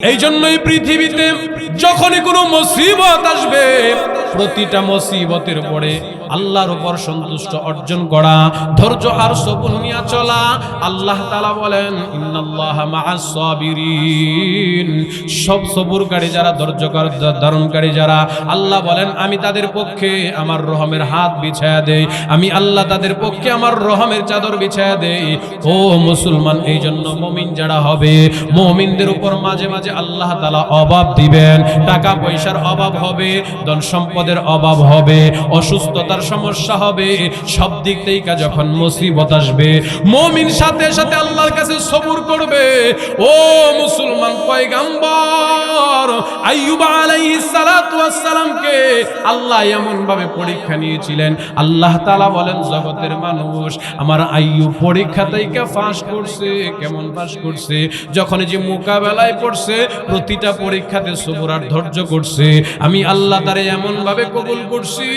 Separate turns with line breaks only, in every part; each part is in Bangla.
এই জন্যই পৃথিবীতে যখনই কোনো মুসিবত আসবে, প্রতিটা মুসিবতের পরে আল্লাহর উপর সন্তুষ্ট অর্জন করা, ধৈর্য আর সবুর নিয়ে চলা। আল্লাহ তাআলা বলেন, ইন্নাল্লাহা মাআস সাবিরিন। সব সবুরকারী যারা, ধৈর্য ধারণকারী যারা, আল্লাহ বলেন আমি তাদের পক্ষে আমার রহমের হাত বিছায়া দেই, আমি আল্লাহ তাদের পক্ষে আমার রহমের চাদর বিছায়া দেই। ও মুসলমান, এই জন্য মুমিন যারা হবে, মুমিনদের উপর মাঝে মাঝে আল্লাহ তাআলা অভাব দিবেন। টাকা পয়সার অভাব হবে, ধন সম্পদের অভাব হবে, অসুস্থতার সমস্যা হবে। সব দিক থেকে যখন মুসিবত আসবে, মুমিন সাথে সাথে আল্লাহর কাছে সবুর করবে। ও মুসলমান, পয়গম্বর আইয়ুব আলাইহিস সালাতু ওয়াস সালামকে আল্লাহ এমন ভাবে পরীক্ষা নিয়েছিলেন। আল্লাহ তাআলা বলেন, জগতের মানুষ আমার আইয়ুব পরীক্ষা থেকে পাস করছে। কেমন পাস করছে? যখন যে মোকাবেলায় পড়ছে, প্রতিটা পরীক্ষাতে সবর আর ধৈর্য করছে, আমি আল্লাহ তারে এমন ভাবে কবুল করছি,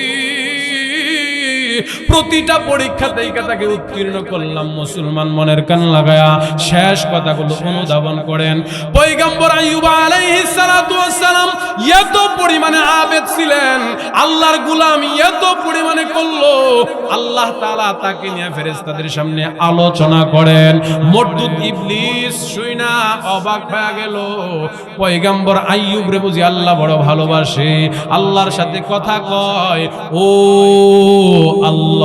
প্রতিটা পরীক্ষা থেকে তাকে উত্তীর্ণ করলাম। মুসলমান, মনের কান লাগায়া শেষ কথাগুলো অনুধাবন করেন। পয়গম্বর আইয়ুব আলাইহিস সালাতু ওয়াস সালাম এত পরিমাণে আবেদ ছিলেন, আল্লাহর গোলামি এত পরিমাণে করলো, আল্লাহ তাআলা তাকে নিয়ে ফেরেশতাদের সামনে আলোচনা করেন। মরদুদ ইবলিস শুইনা অবাক হয়ে গেল। পয়গম্বর আইয়ুব রে বুঝি আল্লাহ বড় ভালোবাসে, আল্লাহর সাথে কথা কয়। ও আল্লাহ,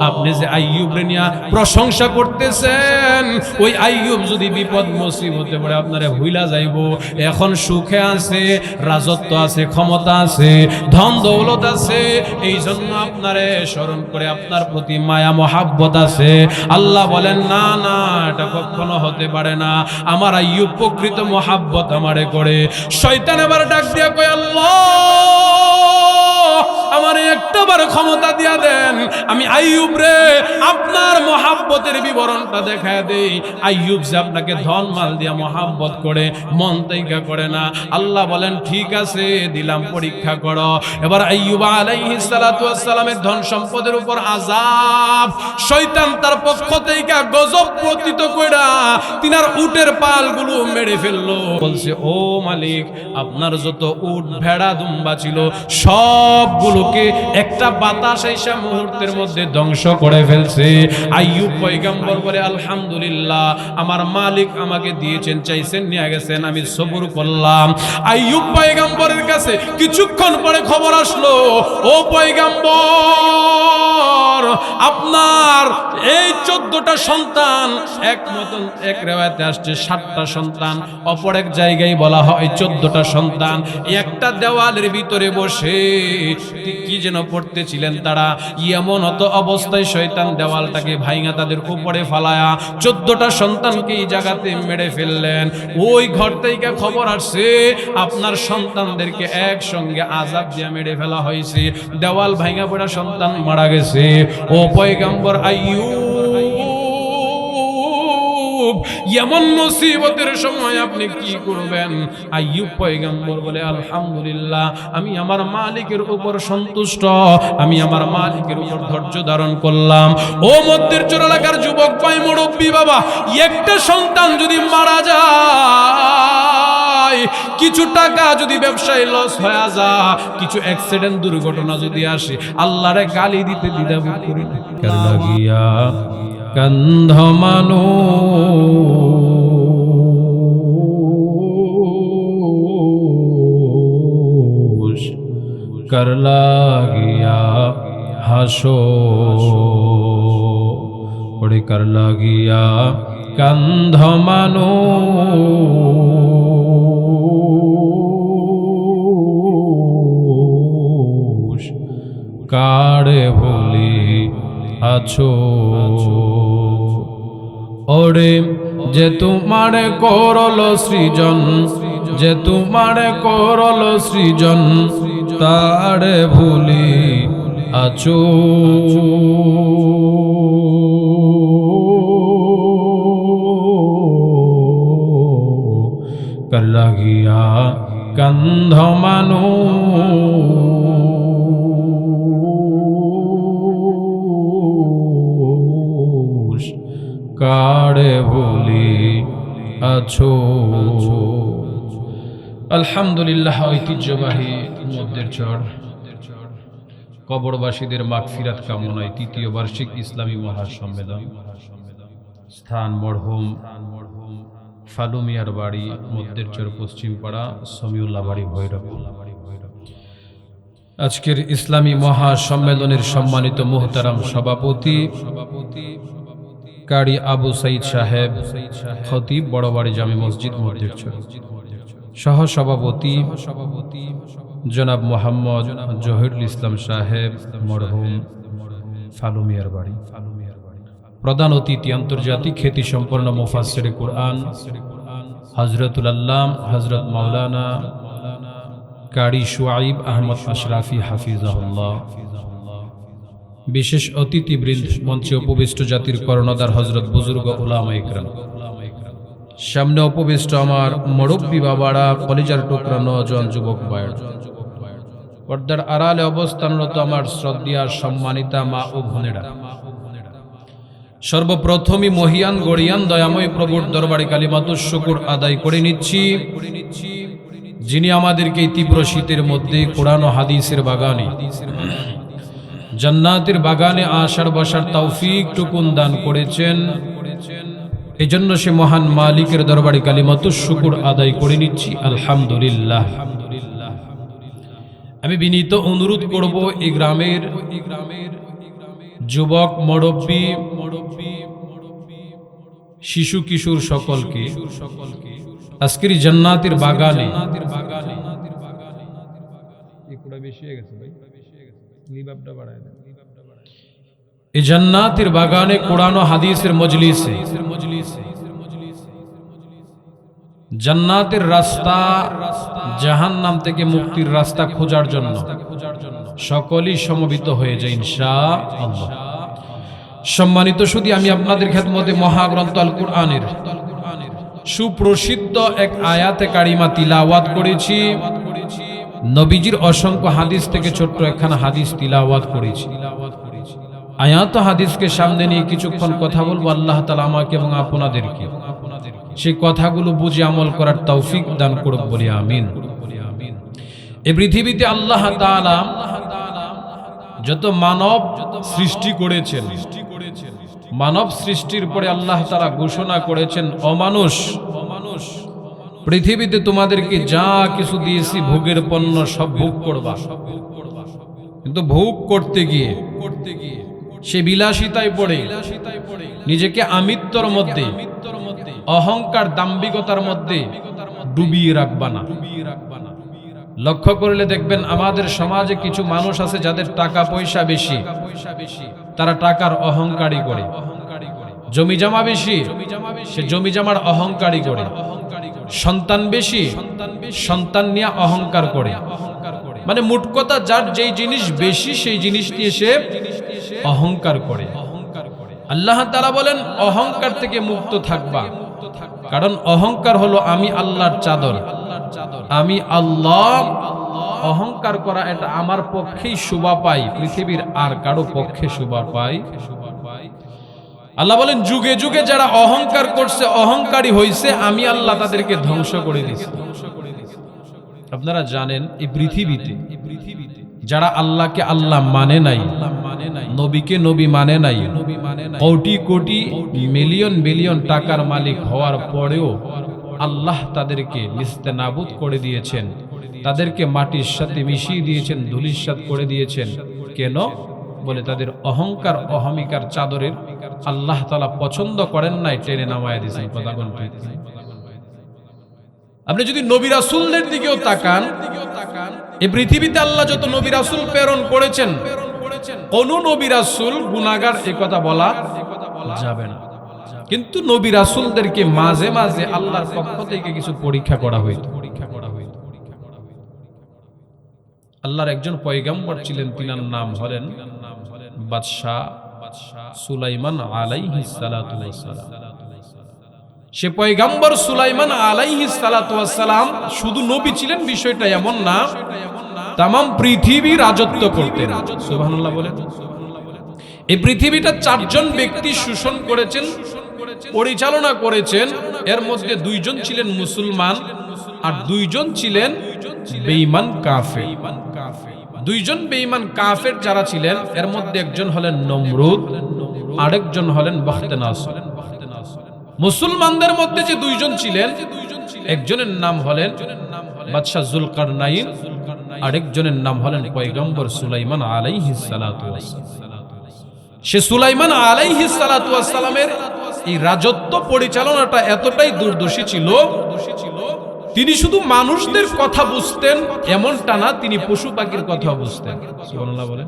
আপনি যে আইয়ুব রে নিয়া প্রশংসা করতেছেন, ওই আইয়ুব যদি বিপদ মুসিবতে পড়ে আপনারে ভুইলা যাইবো। এখন সুখে আছে, রাজত্ব আছে, ক্ষমতা আছে, ধন দৌলত আছে, এই জন্য আপনারে স্মরণ করে আপনার প্রতি মায়া মহাব্বত আছে। আল্লাহ বলেন, না না, এটা কখনো হতে পারে না। আমার আইয়ুব প্রকৃত মহাব্বত আমারে করে। শয়তান এবার ডাক দিয়া কয়, আল্লাহ আমারে একটাবার ক্ষমতা দিয়া দেন, আমি আইয়ুব রে আপনার মহাব্বতের বিবরণটা দেখায় দেই। আইয়ুব যে আপনাকে ধন মাল দিয়া মহাব্বত করে, মন থেকে করে না। আল্লাহ বলেন, ঠিক আছে, দিলাম, পরীক্ষা করো। এবার আইয়ুব আলাইহিস সালাতু ওয়াস সালামের ধন সম্পদের উপর আযাব, শয়তান তার পক্ষ থেকে গজব পতিত কইরা তিনার উটের পালগুলো মেরে ফেললো। বলছে, ও মালিক, আপনার যত উট ভেড়া দুম্বা ছিল সবগুলোকে একটা বাতাস এসে মুহূর্তের মধ্যে ধ্বংস করে ফেলছে। আইয়ুব পয়গম্বর বলে, আলহামদুলিল্লাহ, আমার মালিক আমাকে দিয়েছেন, চাইছেন, নিয়ে গেছেন, আমি সবুর করলাম। আইয়ুব পয়গম্বরের কাছে কিছুক্ষণ পরে খবর আসলো, ও পয়গম্বর, আপনার এই 14টা সন্তান, এক মতন এক রিওয়ায়াতে আসছে 7টা সন্তান, অপর এক জায়গায় বলা হয় 14টা সন্তান, একটা দেওয়ালের ভিতরে বসে কি যেন পড়তেছিলেন তারা। এমন অত অবস্থায় শয়তান দেওয়ালটাকে ভাঙা তাদের উপরে ফালায়া 14টা সন্তানকে এই জায়গাতে মেরে ফেললেন। ওই ঘর থেকে খবর আসছে, আপনার সন্তানদেরকে একসঙ্গে আযাব দিয়ে মেরে ফেলা হয়েছে, দেওয়াল ভাঙা পড়া সন্তান মারা গেছে। ও পয়গম্বর আইয়ুব, এমন মুসিবতের সময় আপনি কি করবেন? আইয়ুব পয়গম্বর বলে, আলহামদুলিল্লাহ, আমি আমার মালিকের উপর সন্তুষ্ট, আমি আমার মালিকের উপর ধৈর্য ধারণ করলাম। ও মধ্যের চর এলাকার যুবক ভাই, মুরব্বী বাবা, একটা সন্তান যদি মারা যায়, কিছু টাকা যদি ব্যবসায় লস হয়ে যায়, কিছু অ্যাক্সিডেন্ট দুর্ঘটনা যদি আসে, আল্লাহরে গালি দিতে দ্বিধাবোধ করি না। লাগিয়া কান্ধ মানুষ কর লাগিয়া হাসো, ওরে কর লাগিয়া কান্ধ মানুষ কারে ভুলি আছো, ওরে যে তোমার করল সৃজন, যে তোমার করল সৃজন, তারে ভুলি আছো। কর লাগিয়া কান্ধ মানুষ কারে ভুলি আছো। আলহামদুলিল্লাহ, ঐতিহ্যবাহী মধ্যের চর কবরবাসীদের মাগফিরাত কামনায় তৃতীয় বার্ষিক ইসলামী মহাসম্মেলন, স্থান মরহুম ফালু মিয়ার বাড়ি, মধ্যের চর পশ্চিমপাড়া, সমিউল্লাহ বাড়ি, ভৈরবপুর। আজকের ইসলামী মহাসম্মেলনের সম্মানিত মুহতারাম সভাপতি কারি আবু সাইদ সাহেব, খতিব, বড়বাড়ি জামে মসজিদ, মধ্যের চর। সহ সভাপতি জনাব মোহাম্মদ জহিরুল ইসলাম সাহেব, মরহুম ফালু মিয়ার বাড়ি। প্রধান অতিথি আন্তর্জাতিক খ্যাতি সম্পন্ন মুফাসসিরে কুরআন হযরতুল আল্লাম হযরত মাওলানা কারি শুআইব আহমদ আশরাফি হাফিজাহুল্লাহ। বিশেষ অতিথিবৃন্দ, মঞ্চে উপবিষ্ট জাতির কর্ণধার হযরত বুজুর্গ উলামা ইকরাম, সামনে উপবিষ্ট আমার মুরব্বী বাবারা, কলিজার টুকরা নওজোয়ান যুবক ভাইরা, পর্দার আড়ালে অবস্থানরত আমার শ্রদ্ধেয় সম্মানিতা মা ও বোনেরা, সর্বপ্রথমই মহিয়ান গড়িয়ান দয়াময় প্রভুর দরবারে কালিমাতুশ শুকর আদায় করে নিচ্ছি, যিনি আমাদেরকে এই তীব্র শীতের মধ্যে কোরআন ও হাদিসের বাগানে, জান্নাতের বাগানে আসার বসার তৌফিক টুকুন দান করেছেন। এজন্য সে মহান মালিকের দরবারে কালিমাতুশ শুকর আদায় করে নিচ্ছি, আলহামদুলিল্লাহ। আমি বিনীত অনুরোধ করব এই গ্রামের যুবক, মুরব্বী, শিশু কিশোর সকলকে আজকের জান্নাতের বাগানে, এই জান্নাতের বাগানে কোরআন ও হাদিসের মজলিসে জান্নাতের রাস্তা, জাহান্নাম থেকে মুক্তির রাস্তা খোঁজার জন্য সকলেই সমবেত হয়ে যায় ইনশাআল্লাহ। সম্মানিত শুধু আমি আপনাদের খেদমতে মহাগ্রন্থ আল কুরআনের সুপ্রসিদ্ধ এক আয়াতে কারিমা তিলাওয়াত করেছি, নবীজির অসংখ্য হাদিস থেকে ছোট্ট একখানা হাদিস তিলাওয়াত করেছি। আয়াত হাদিসকে সামনে নিয়ে কিছুক্ষণ কথা বলবো। আল্লাহ তাআলা আমাকে এবং আপনাদেরকে সেই কথাগুলো বুঝে আমল করার তৌফিক দান করুন, বলি আমিন। এই পৃথিবীতে আল্লাহ তাআলা যত মানব সৃষ্টি করেছেন, মানব সৃষ্টির পরে আল্লাহ তাআলা ঘোষণা করেছেন, অমানুষ, পৃথিবীতে তোমাদেরকে যা কিছু দিয়েছি ভোগের পণ্য সব ভোগ করবা, কিন্তু ভোগ করতে গিয়ে সে বিলাসিতায় পড়ে নিজেকে আমিত্বর মধ্যে, অহংকার দাম্ভিকতার মধ্যে ডুবিয়ে রাখবা না। লক্ষ্য করলে দেখবেন আমাদের সমাজে কিছু মানুষ আছে যাদের টাকা পয়সা বেশি, তারা টাকার অহংকারী করে, জমি জমা বেশি, সে জমি জমার অহংকারী করে, সন্তান বেশি, সন্তান নিয়ে অহংকার করে। মানে মোট কথা, যার যেই জিনিস বেশি সেই জিনিস নিয়ে সে অহংকার করে। আল্লাহ তাআলা বলেন অহংকার থেকে মুক্ত থাকবা, কারণ অহংকার হলো আমি আল্লাহর চাদর, আমি আল্লাহ। অহংকার করা এটা আমার পক্ষেই শোভা পাই, পৃথিবীর আর কারো পক্ষে শোভা পাই। আল্লাহ বলেন যুগে যুগে যারা অহংকার করছে, অহংকারী হইছে, আমি আল্লাহ তাদেরকে ধ্বংস করে দিয়েছি। আপনারা জানেন এই পৃথিবীতে যারা আল্লাহকে আল্লাহ মানে নাই, নবীকে নবী মানে নাই, কোটি কোটি মিলিয়ন বিলিয়ন টাকার মালিক হওয়ার পরেও আল্লাহ তাদেরকে নিস্তেনাবুদ করে দিয়েছেন, তাদেরকে মাটির সাথে মিশিয়ে দিয়েছেন, ধুলিস্যাৎ করে দিয়েছেন। কেন? বলে তাদের অহংকার অহমিকার চাদরের আল্লাহ তাআলা পছন্দ করেন নাই, টেনে নামায় দিয়েছেন। আপনি যদি নবী রাসূলদের দিকেও তাকান, এই পৃথিবীতে আল্লাহ যত নবী রাসূল প্রেরণ করেছেন, কোন নবী রাসূল গুনাহগার এ কথা বলা যাবে না। কিন্তু নবী রাসূলদেরকে মাঝে মাঝে আল্লাহর পক্ষ থেকে কিছু পরীক্ষা করা হইত। আল্লাহর একজন পয়গম্বর ছিলেন, তিনার নাম হলেন বাদশাহ সুলাইমান আলাইহিস সালাতু ওয়াস সালাম। সে পয়গম্বর সুলাইমান আলাইহিস সালাতু ওয়াস সালাম শুধু নবী ছিলেন বিষয়টা এমন না, तमाम पृथिवी राजत्व करतेन। सुबहानाल्लाह बोलेन। এই পৃথিবীটা চারজন ব্যক্তি শোষণ করেছেন পরিচালনা করেছেন, এর মধ্যে 2 জন ছিলেন মুসলমান আর 2 জন ছিলেন বেঈমান কাফের। 2 জন বেঈমান কাফের যারা ছিলেন, এর মধ্যে একজন হলেন নমরুদ, আরেকজন হলেন বখতেনাসর। মুসলমানদের মধ্যে যে 2 জন ছিলেন, একজনের নাম হলেন বাদশা জুলকারনাইন, আরেকজনের নাম হলেন পয়গম্বর সুলাইমান আলাইহিস সালাতু ওয়াসসালাম। সে সুলাইমান আলাইহিস সালাতু ওয়াসসালামের এই রাজত্ব পরিচালনাটা এতটাই দূরদর্শী ছিল, তিনি শুধু মানুষদের কথা বুঝতেন এমনটা না, তিনি পশু পাখির কথা বুঝতেন। সুবহানাল্লাহ বলেন।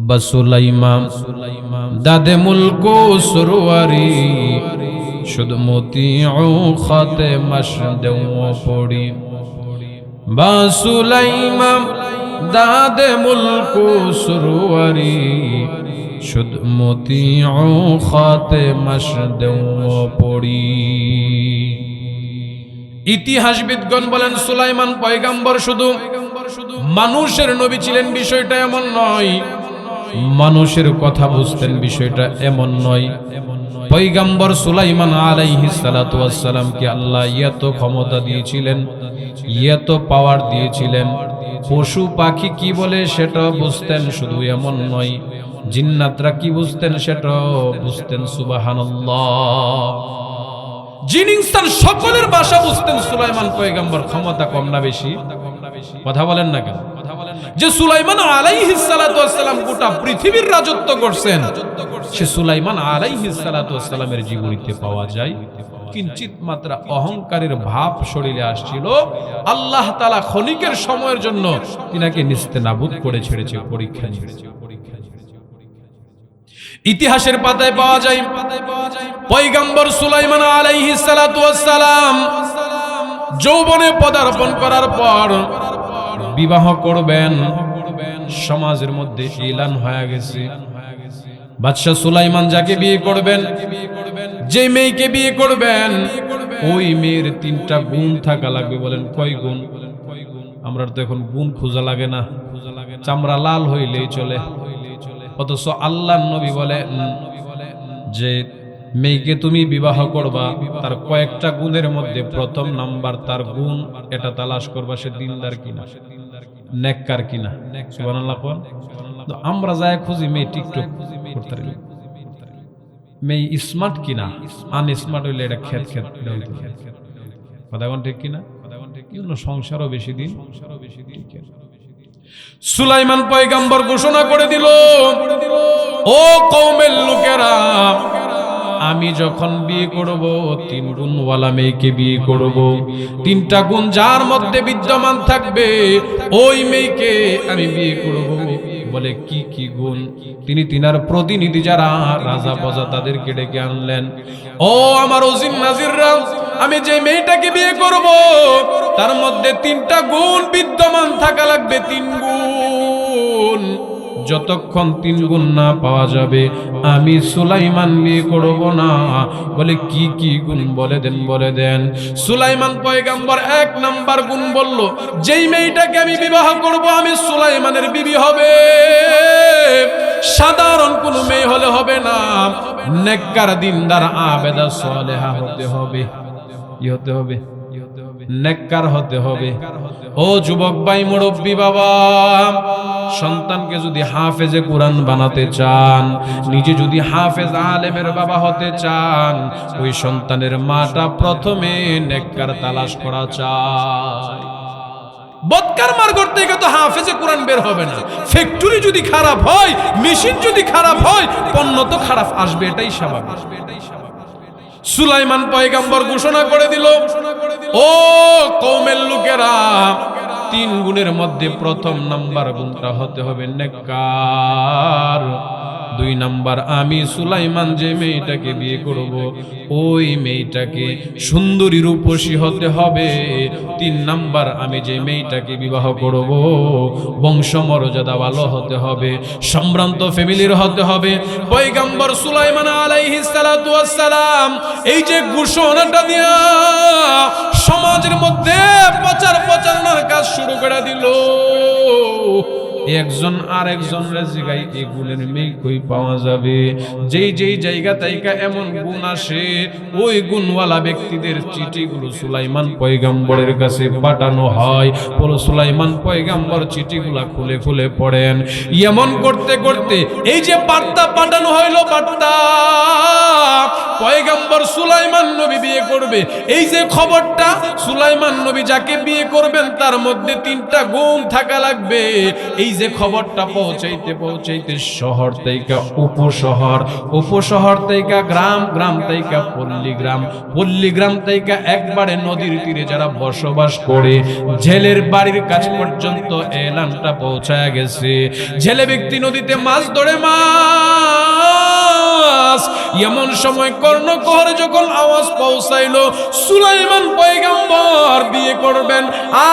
বাসুলাইমান দাদে মুলকো সরওয়ারি শুধু মতিউ খাতে মাস দেও পড়ি। বাসুলাইমান দাদে মুলকো সরওয়ারি শুধু মতিউ খাতে মাস দেও পড়ি। ইতিহাসবিদগণ বলেন সুলাইমান পয়গম্বর শুধু মানুষের নবী ছিলেন বিষয়টা এমন নয়, মানুষের কথা বুঝতেন বিষয়টা এমন নয়। পয়গম্বর সুলাইমান আলাইহিস সালাতু ওয়াসসালামকে আল্লাহ এত ক্ষমতা দিয়েছিলেন, এত পাওয়ার দিয়েছিলেন, পশু পাখি কি বলে সেটা বুঝতেন, শুধু এমন নয়, জিন্নাতরা কি বুঝতেন সেটাও বুঝতেন। সুবহানাল্লাহ। জিন ইনসান সকলের ভাষা বুঝতেন সুলাইমান পয়গম্বর। ক্ষমতা কম না বেশি? কথা বলেন না কেন? যে সুলাইমান আলাইহিস সালাতু ওয়াসসালাম গোটা পৃথিবীর রাজত্ব করছেন, সে সুলাইমান আলাইহিস সালাতু ওয়াসসালামের জীবনীতে পাওয়া যায় কিঞ্চিত মাত্রা অহংকারের ভাব শরীরে আসছিল। আল্লাহ তাআলা ক্ষণিকের সময়ের জন্য তিনাকে নিস্তেনাবুদ করে ছেড়েছে, পরীক্ষা নিয়েছে। ইতিহাসের পাতায় পাওয়া যায় পয়গম্বর সুলাইমান আলাইহিস সালাতু ওয়াসসালাম যৌবনে পদার্পণ করার পর বিবাহ করবেন, সমাজের মধ্যে এলান হয়ে গেছে। বাদশা সুলাইমান যাকে বিয়ে করবেন, যে মেয়েকে বিয়ে করবেন, ওই মেয়ের 3টা গুণ থাকা লাগবে। বলেন কয় গুণ? আমরা তো এখন গুণ খোঁজা লাগে না, চামড়া লাল হইলেই চলে। অথচ আল্লাহর নবী বলেন যে মেয়েকে তুমি বিবাহ করবা, তার কয়েকটা গুণের মধ্যে প্রথম নাম্বার তার গুণ, এটা তালাশ করবা সে দিনদার কিনা, নেককার কিনা। সুবহানাল্লাহ। আমরা যায় খুঁজি মেয়ে টিকটক করতে পারি, মেয়ে স্মার্ট কিনা, আনস্মার্ট হইলে এটা খেত খেত কথা কোন ঠিক কিনা? সংসারও বেশি দিন। সুলাইমান পয়গম্বর ঘোষণা করে দিল, ও কওমের লোকেরা, আমি যখন বিয়ে করব 3 গুণওয়ালা মেয়েকে বিয়ে করব। 3টা গুণ যার মধ্যে বিদ্যমান থাকবে ওই মেয়েকে আমি বিয়ে করব। বলে কি কি গুণ? তিনি তিনার প্রতিনিধি যারা রাজা প্রজা তাদেরকে ডেকে আনলেন। ও আমার ওজির নাজিররা, আমি যে মেয়েটাকে বিয়ে করব তার মধ্যে 3টা গুণ বিদ্যমান থাকা লাগবে। 3 গুণ, যতক্ষণ 3 গুণ না পাওয়া যাবে আমি সুলাইমান বিয়ে করব না। বলে কি কি গুণ? বলে দেন, বলে দেন। সুলাইমান পয়গম্বর 1 নাম্বার গুণ বলল, যেই মেয়েটাকে আমি বিবাহ করব আমি সুলাইমানের বিবি হবে। সাধারণ কোনো মেয়ে হলে হবে না, নেককার দিনদার আবেদা সালেহা হতে হবে। কি হতে হবে? নেককার হতে হবে। ও যুবক ভাই, মুরব্বী বাবা, সন্তানকে যদি হাফেজে কোরআন বানাতে চান, নিজে যদি হাফেজ আলেমের বাবা হতে চান, ওই সন্তানের মাটা প্রথমে নেককার তালাশ করা চায়। বদকার মার ঘর থেকে তো হাফেজে কোরআন বের হবে না। ফ্যাক্টরি যদি খারাপ হয়, মেশিন যদি খারাপ হয়, পণ্য তো খারাপ আসবে, এটাই স্বাভাবিক। সুলাইমান পয়গম্বর ঘোষণা করে দিল, ও কওমের লোকেরা, 3 গুণের মধ্যে প্রথম নাম্বার গুণটা হতে হবে নেককার। 2 নাম্বার, আমি সুলাইমান যে মেয়েটাকে বিয়ে করব ওই মেয়েটাকে সুন্দরী রূপসী হতে হবে। 3 নাম্বার, আমি যে মেয়েটাকে বিবাহ করব বংশমর্যাদা ভালো হতে হবে, সম্ভ্রান্ত ফ্যামিলির হতে হবে। পয়গম্বর সুলাইমান আলাইহিস সালাতু ওয়াসসালাম এই যে ঘোষণাটা দিয়া সমাজের মধ্যে প্রচারণার কাজ শুরু করে দিল। একজন আর একজনের জায়গায় এই গুণের মেয়ে কই পাওয়া যাবে? যেই যেই জায়গা তাইকা এমন গুণ আসে, ওই গুণওয়ালা ব্যক্তিদের চিঠিগুলো সুলাইমান পয়গম্বরের কাছে পাঠানো হয়। বলো সুলাইমান পয়গম্বর চিঠিগুলা খুলে খুলে পড়েন। এমন করতে করতে এই যে বার্তা পাঠানো হইল, বার্তা পয়গম্বর সুলাইমান নবী বিয়ে করবে, এই যে খবরটা, সুলাইমান নবী যাকে বিয়ে করবেন তার মধ্যে 3টা গুণ থাকা লাগবে। এই যে খবরটা পৌঁছাইতে পৌঁছাইতে শহর থেকে উপশহর, উপশহর থেকে গ্রাম, গ্রাম থেকে পল্লী গ্রাম, পল্লী গ্রাম থেকে একবারে নদীর তীরে যারা বসবাস করে জেলের বাড়ির কাছ পর্যন্ত এলানটা পৌঁছায় গেছে। জেলে ব্যক্তি নদীতে মাছ ধরে, মাছ এমন সময় কর্ণকহরে যখন আওয়াজ পৌঁছাইলো সুলাইমান পয়গম্বর বিয়ে করবেন,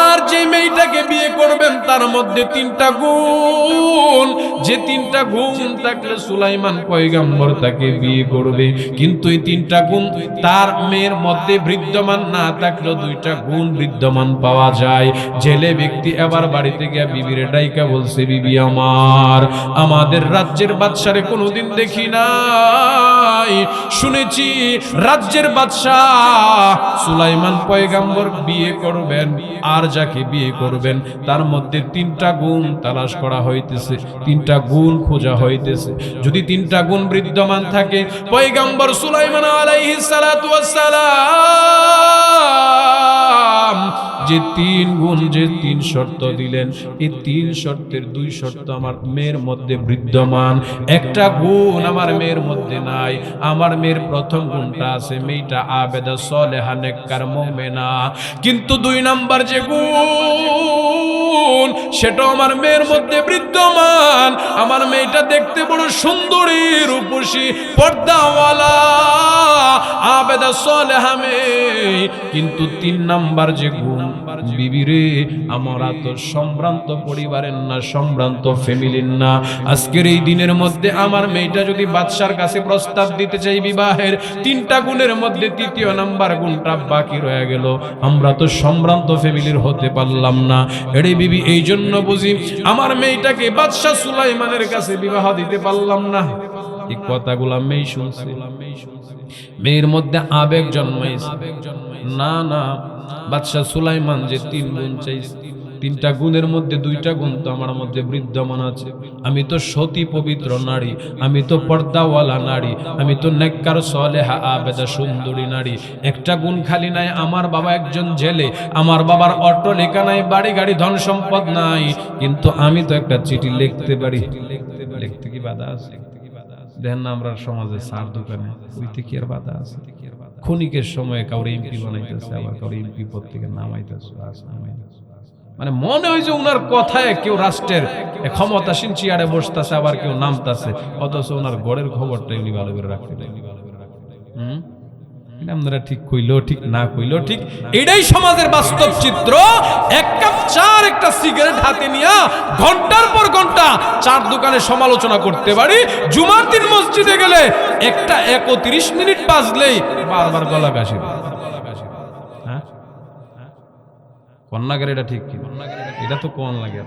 আর যে মেয়েটাকে বিয়ে করবেন তার মধ্যে 3টা গুণ, যে 3টা গুণ থাকলে সুলাইমান পয়গম্বর তাকে বিয়ে করবে, কিন্তু এই 3টা গুণ তার মেয়ের মধ্যে বিদ্যমান না থাকলেও 2টা গুণ বিদ্যমান পাওয়া যায়। জেলে ব্যক্তি এবার বাড়িতে গিয়ে বিবিরে ডাইকা বলছে, বিবি আমার, আমাদের রাজ্যের বাদশারে কোনোদিন দেখি নাই, শুনেছি রাজ্যের বাদশাহ সুলাইমান পয়গম্বর বিয়ে করবেন, আর যাকে বিয়ে করবেন তার মধ্যে 3টা গুণ তালাশ করা হইতেছে, 3টা গুণ খোঁজা হইতেছে। যদি 3টা গুণ বিদ্যমান থাকে, পয়গম্বর সুলাইমান আলাইহিস সালাতু ওয়াস সালাম যে 3 গুণ, যে 3 শর্ত দিলেন, এই 3 শর্তের 2 শর্ত আমার মেয়ের মধ্যে বিদ্যমান, 1টা গুণ আমার মেয়ের মধ্যে নাই। আমার মেয়ের প্রথম গুণটা আছে, মেয়েটা আবেদা সলেহা নেককার মুমিনা, কিন্তু 2 নাম্বার যে গুণ সেটা আমার মেয়ের মধ্যে বিদ্যমান। আমার মেয়েটা দেখতে বড় সুন্দরী, রূপসী, পর্দাওয়ালা, আবেদা সলেহা মেয়ে, কিন্তু 3 নাম্বার যে গুণ, বিবিরে আমরা তো সম্ভ্রান্ত পরিবারের না, সম্ভ্রান্ত ফ্যামিলির না। আজকের এই দিনের মধ্যে আমার মেয়েটা যদি বাদশার কাছে প্রস্তাব দিতে চাই বিবাহের, 3টা গুণের মধ্যে 3য় নাম্বার গুণটা বাকি রয়ে গেল, আমরা তো সম্ভ্রান্ত ফ্যামিলির হতে পারলাম না। এরে বিবি, এই জন্য বুঝি আমার মেয়েটাকে বাদশা সুলাইমানের কাছে বিবাহ দিতে পারলাম না। এই কথাগুলো মেয়ে শুনছে, মেয়ের মধ্যে আবেগ জন্মাইছে। না না, বাদশা সুলাইমান যে 3 গুণ চাইছে, 3টা গুণের মধ্যে 2টা গুণ তো আমার মধ্যে বিদ্যমান আছে। আমি তো সতী পবিত্র নারী, আমি তো পর্দাওয়ালা নারী, আমি তো নেককার সলেহা আবেদা সুন্দরী নারী। 1টা গুণ খালি নাই, আমার বাবা একজন জেলে, আমার বাবার অট্টালিকা নাই, বাড়ি গাড়ি ধন সম্পদ নাই, কিন্তু আমি তো একটা চিঠি লিখতে পারি। লিখতে কি বাধা আছে? দেখেন না আমরা সমাজে সার দোকানে, ওইতে কি আর বাধা আছে? ক্ষণিকের সময় কাউরে এমপি বানাইতেছে, আবার কাউরে এমপি পদ থেকে নামাইতেছে। মানে মনে হয় যে উনার কথায় কেউ রাষ্ট্রের ক্ষমতাসীন চেয়ারে বসতেছে, আবার কেউ নামতেছে, অথচ ওনার গড়ের খবরটা উনি ভালো করে রাখতে দেন। আপনারা ঠিক কইলো ঠিক, না কইলো ঠিক, এটাই সমাজের বাস্তব চিত্র। 1 কাপ চা, একটা সিগারেট হাতে নিয়ে ঘন্টার পর ঘন্টা 4 দোকানে সমালোচনা করতে পারি। জুমার দিন মসজিদে গেলে 1:31 মিনিট বাজলেই বারবার গলা কাশি। হ্যাঁ, কন্যাগার এটা ঠিক কি? এটা তো কোন লাগে,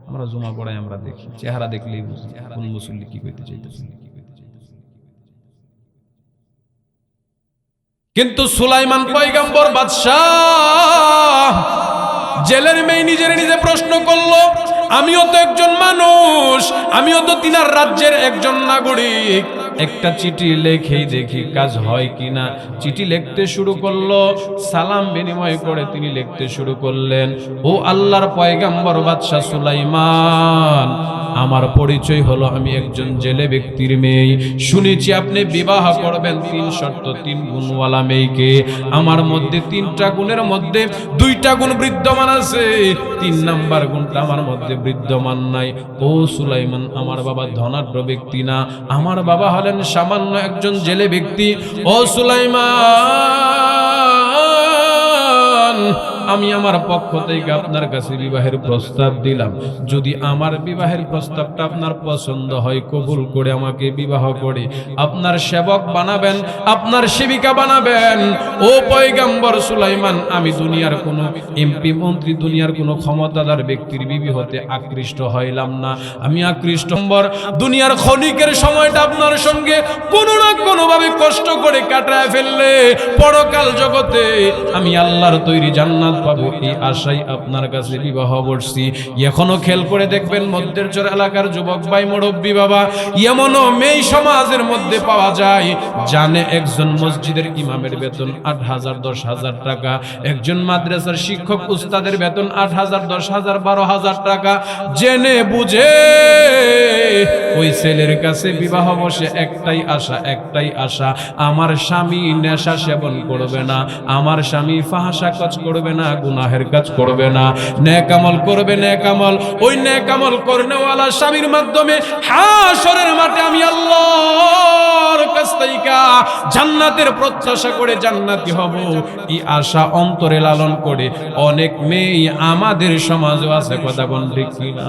আমরা জুমা পড়াই, আমরা দেখি, চেহারা দেখলেই বুঝি কোন মুসল্লি কি কইতে চাইতেছে। কিন্তু সুলাইমান পয়গম্বর বাদশাহ, জেলের মেয়ে নিজের নিজে প্রশ্ন করলো, আমিও তো একজন মানুষ, আমিও তো তিনার রাজ্যের একজন নাগরিক, একটা চিঠি লেখেই দেখি কাজ হয় কিনা। চিঠি লিখতে শুরু করলো, সালাম বিনিময় করে তিনি লিখতে শুরু করলেন, ও আল্লাহর পয়গম্বর বাদশা সুলাইমান, আমার পরিচয় হলো আমি একজন জেলে ব্যক্তির মেয়ে। শুনেছি আপনি বিবাহ করবেন 3 শর্ত, 3 গুণওয়ালা মেয়েকে। আমার মধ্যে 3টা গুণের মধ্যে 2টা গুণ বিদ্যমান আছে, 3 নাম্বার গুণটা আমার মধ্যে বিদ্যমান নাই। ও সুলাইমান, আমার বাবা ধনাঢ্য ব্যক্তি না, আমার বাবা হলেন সামান্য একজন জেলে ব্যক্তি। ও সুলাইমান, আমি আমার পক্ষ থেকে আপনার কাছে বিবাহের প্রস্তাব দিলাম, যদি আমার বিবাহের প্রস্তাবটা আপনার পছন্দ হয় কবুল করে আমাকে বিবাহ করে আপনার সেবক বানাবেন, আপনার সেবিকা বানাবেন। ও পয়গম্বর সুলাইমান, আমি দুনিয়ার কোনো এমপি মন্ত্রী, দুনিয়ার কোনো ক্ষমতাধর ব্যক্তির বিবি হতে আকৃষ্ট হইলাম না, আমি আকৃষ্ট দুনিয়ার ক্ষণিকের সময়টা আপনার সঙ্গে কোনো না কোনো ভাবে কষ্ট করে কাটায় ফেললে পরকাল জগতে আমি আল্লাহর তৈরি জান্নাত পাবো, এই আশাই আপনার কাছে বিবাহ বসছি। এখনো খেয়াল করে দেখবেন মধ্যের চর এলাকার যুবক ভাই মুরব্বী বাবা, এমনও মেয়ে সমাজের মধ্যে পাওয়া যায় জানে একজন মসজিদের ইমামের বেতন 8,000 10,000 টাকা, একজন মাদ্রাসার শিক্ষক উস্তাদের বেতন 8,000 10,000 12,000 টাকা, জেনে বুঝে ওই ছেলের কাছে বিবাহ বসে একটাই আশা, আমার স্বামী নেশা সেবন করবে না, আমার স্বামী ফাহশা কাজ করবে না, গুনাহের কাজ করবে না, নেক আমল করবে, নেক আমল। ওই নেক আমল করনেওয়ালা স্বামীর মাধ্যমে হাশরের মাঠে আমি আল্লাহর কাছ থেকে জান্নাতের প্রত্যাশা করে জান্নাতি হব, এই আশা অন্তরে লালন করে অনেক মেয়ে আমাদের সমাজে আছে। কথা কোন ঠিক কিনা?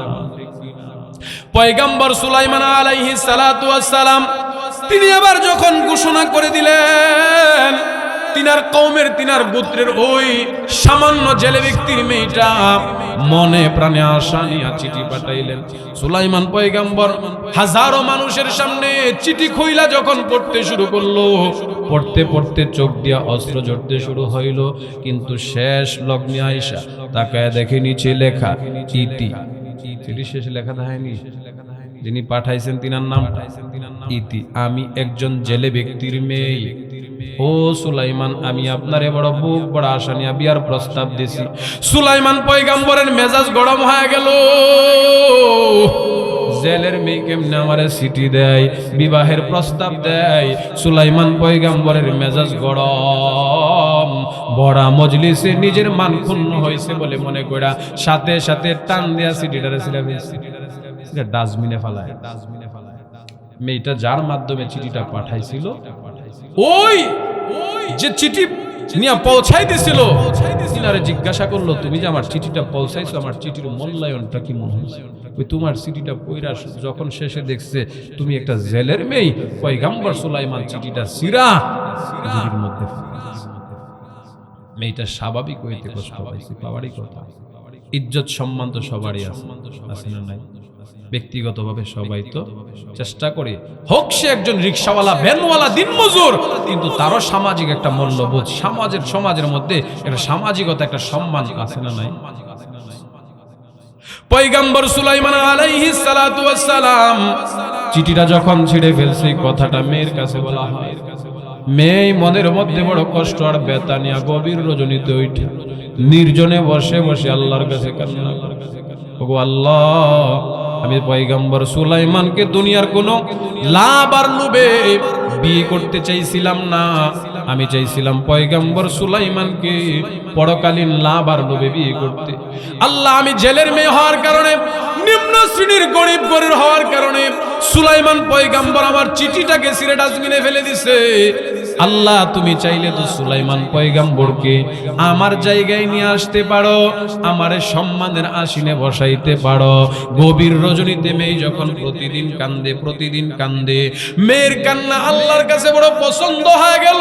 পয়গম্বর সুলাইমান আলাইহিস সালাতু ওয়াস সালাম তিনি আবার যখন ঘোষণা করে দিলেন, তিনার কওমের তিনার গোত্রের ওই সামান্য জেলে ব্যক্তির মেয়েটা মনে প্রাণে আশা নিয়ে চিঠি পাঠাইলেন। সুলাইমান পয়গম্বর হাজারো মানুষের সামনে চিঠি খুইলা যখন পড়তে শুরু করলো, পড়তে পড়তে চোখ দিয়া অস্ত্র ঝরতে শুরু হইল, কিন্তু শেষ লগ্নে আইসা তাকায় দেখে নিচে লেখা ইতি। চিঠি শেষে লেখা হয়নি, যিনি পাঠাইছেন তিনার নাম ইতি, আমি একজন জেলে ব্যক্তির মেয়ে। ও সুলাইমান, আমি আপনারে বড় বুক বড় আশা নিয়ে বিয়ার প্রস্তাব দিছি। সুলাইমান পয়গম্বরের মেজাজ গরম হয়ে গেল, জেলের মেয়ে কেমনে আমারে চিঠি দেয়, বিবাহের প্রস্তাব দেয়। সুলাইমান পয়গম্বরের মেজাজ গরম, বড়া মজলিসে নিজের মান ক্ষুণ্ণ হয়েছে বলে মনে করা সাথে সাথে টান দেয়া চিঠিটারে ডাস্টবিনে ফেলায়। মেয়েটা যার মাধ্যমে চিঠিটা পাঠাইছিল, ওই যে চিঠি নিয়ে পৌঁছাই দিছিল, তিনারে জিজ্ঞাসা করলো, তুমি যে আমার চিঠিটা পৌঁছাইছো, আমার চিঠির মূল্যায়নটা কি মনে হয়েছে? ওই তোমার চিঠিটা পইরা যখন শেষে দেখছে তুমি একটা জেলের মেয়ে, পয়গম্বর সুলাইমান চিঠিটা সিরা ঝুড়ির মধ্যে মেয়েটা স্বাভাবিক হইতে কষ্ট পাইছে, পাওয়ারই কথা। ইজ্জত সম্মান তো সবারই আছে না নাই? ব্যক্তিগতভাবে সবাই তো চেষ্টা করে, হোক সে একজন রিকশাওয়ালা, ভ্যানওয়ালা, দিনমজুর, কিন্তু তারও সামাজিক একটা মূল্যবোধ, সমাজের মধ্যে একটা সামাজিকতা, একটা সম্মান আছে না নাই? পয়গম্বর সুলাইমান আলাইহিস সালাতু ওয়াস সালাম চিঠিটা যখন ছিঁড়ে ফেলছে, কথাটা মেয়ের কাছে বলা হয়। মেয়ে মনের মধ্যে বড় কষ্ট আর ব্যথা নিয়ে গভীর রজনীতে উঠে নির্জনে বসে বসে আল্লাহর কাছে কান্না করে, ওগো আল্লাহ, আমি পয়গম্বর সুলাইমানকে দুনিয়ার কোনো লাভ আর লোভে বিয়ে করতে চাইছিলাম না, আমি চাইছিলাম পয়গম্বর সুলাইমানকে পরকালীন লাভ আর লোভে বিয়ে করতে। আল্লাহ, আমি জেলের মেয়ে হওয়ার কারণে, নিম্ন শ্রেণীর গরিব গরিব হওয়ার কারণে সুলাইমান পয়গম্বর আমার চিঠিটাকে ছিঁড়ে ডাস্টবিনে ফেলে দিছে। আল্লাহ, তুমি চাইলে তো সুলাইমান পয়গম্বরকে আমার জায়গায় নিয়ে আসতে পারো, আমার সম্মানের আসনে বসাইতে পারো। গভীর রজনীতে মেয়ে যখন প্রতিদিন কান্দে, মেয়ের কান্না আল্লাহর কাছে বড় পছন্দ হয়ে গেল।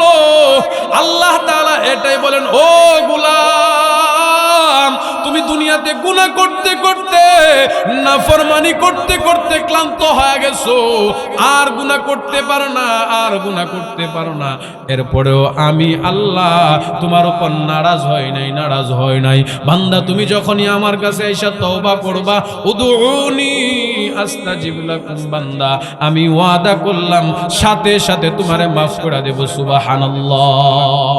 আল্লাহ তাআলা এটাই বলেন, ও গোলাম, তুমি দুনিয়াতে গুনাহ করতে করতে, নাফরমানি করতে করতে ক্লান্ত হয়ে গেছো, আর গুনাহ করতে পারো না, এরপরেও আমি আল্লাহ তোমার উপর নারাজ হয় নাই। বান্দা, তুমি যখনই আমার কাছে এসে তওবা করবা, উদউনি আস্তাজিব লাকুম, বান্দা আমি ওয়াদা করলাম সাথে সাথে তোমারে মাফ করে দেব। সুবহানাল্লাহ।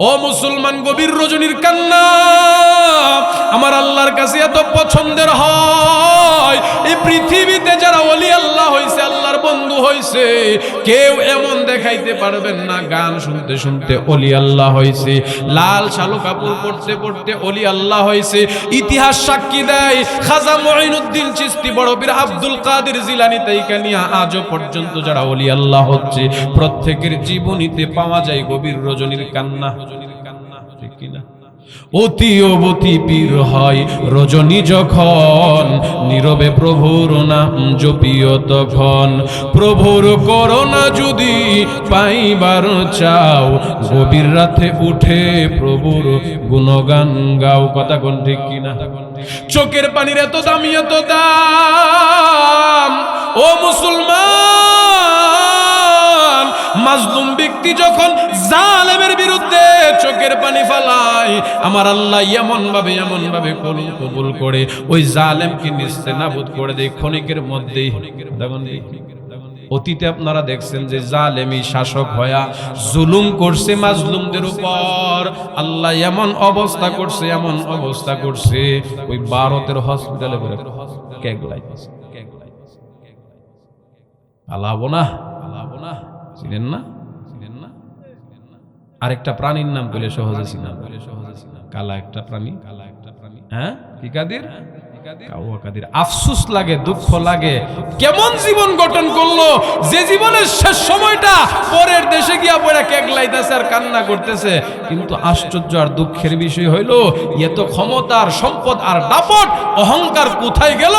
ও মুসলমান, গভীর রজনীর কান্না আমার আল্লাহর কাছে এত পছন্দের হয়। এই পৃথিবীতে যারা ওলি আল্লাহ হইছে, আল্লাহর বন্ধু হইছে, কেউ এমন দেখাইতে পারবেন না গান শুনতে শুনতে ওলি আল্লাহ হইছে, লাল শালু কাপড় পরতে পরতে ওলি আল্লাহ হইছে। ইতিহাস সাক্ষী দেয়, খাজা মুঈনুদ্দিন চিশতি, বড় পীর আব্দুল কাদের জিলানী তাইকা নিয়া আজও পর্যন্ত যারা ওলি আল্লাহ হচ্ছে, প্রত্যেকের জীবনীতে পাওয়া যায় গভীর রজনীর কান্না। ঠিক কিনা? অতি অবতি পীর হয় রজনী যখন, নীরবে প্রভুর নাম জপিও তখন। প্রভুর করোনা যদি পাইবার চাও, গভীর রাতে উঠে প্রভুর গুণগান গাও। কথা কোন ঠিক কিনা? চোখের পানির এত দামি, এত দাম। ও মুসলমান, মাজলুম ব্যক্তি যখন জালেমের বিরুদ্ধে চোখের পানি ফালায়, আমার আল্লাহ এমন ভাবে কবুল করে ওই জালেমকে নিস্তেনাবুদ করে দেয় ক্ষণিকের মধ্যেই। অতীতে আপনারা দেখছেন যে জালেমি শাসক হয়া জুলুম করছে মাজলুমদের উপর, আল্লাহ এমন অবস্থা করছে ওই ভারতের হসপিটালে পালাবো না, চিনেন না? আরেকটা প্রাণীর নাম বলে সহজে চিনা, কালা একটা প্রাণী। হ্যাঁ, কি কাদির? আফসোস লাগে, দুঃখ লাগে, কেমন জীবন গঠন করলো যে জীবনের শেষ সময়টা পরের দেশে গিয়া পড়ে কেগলাইতেছে আর কান্না করতেছে। কিন্তু আশ্চর্য আর দুঃখের বিষয় হইল এত ক্ষমতার সম্পদ আর দাপট অহংকার কোথায় গেল?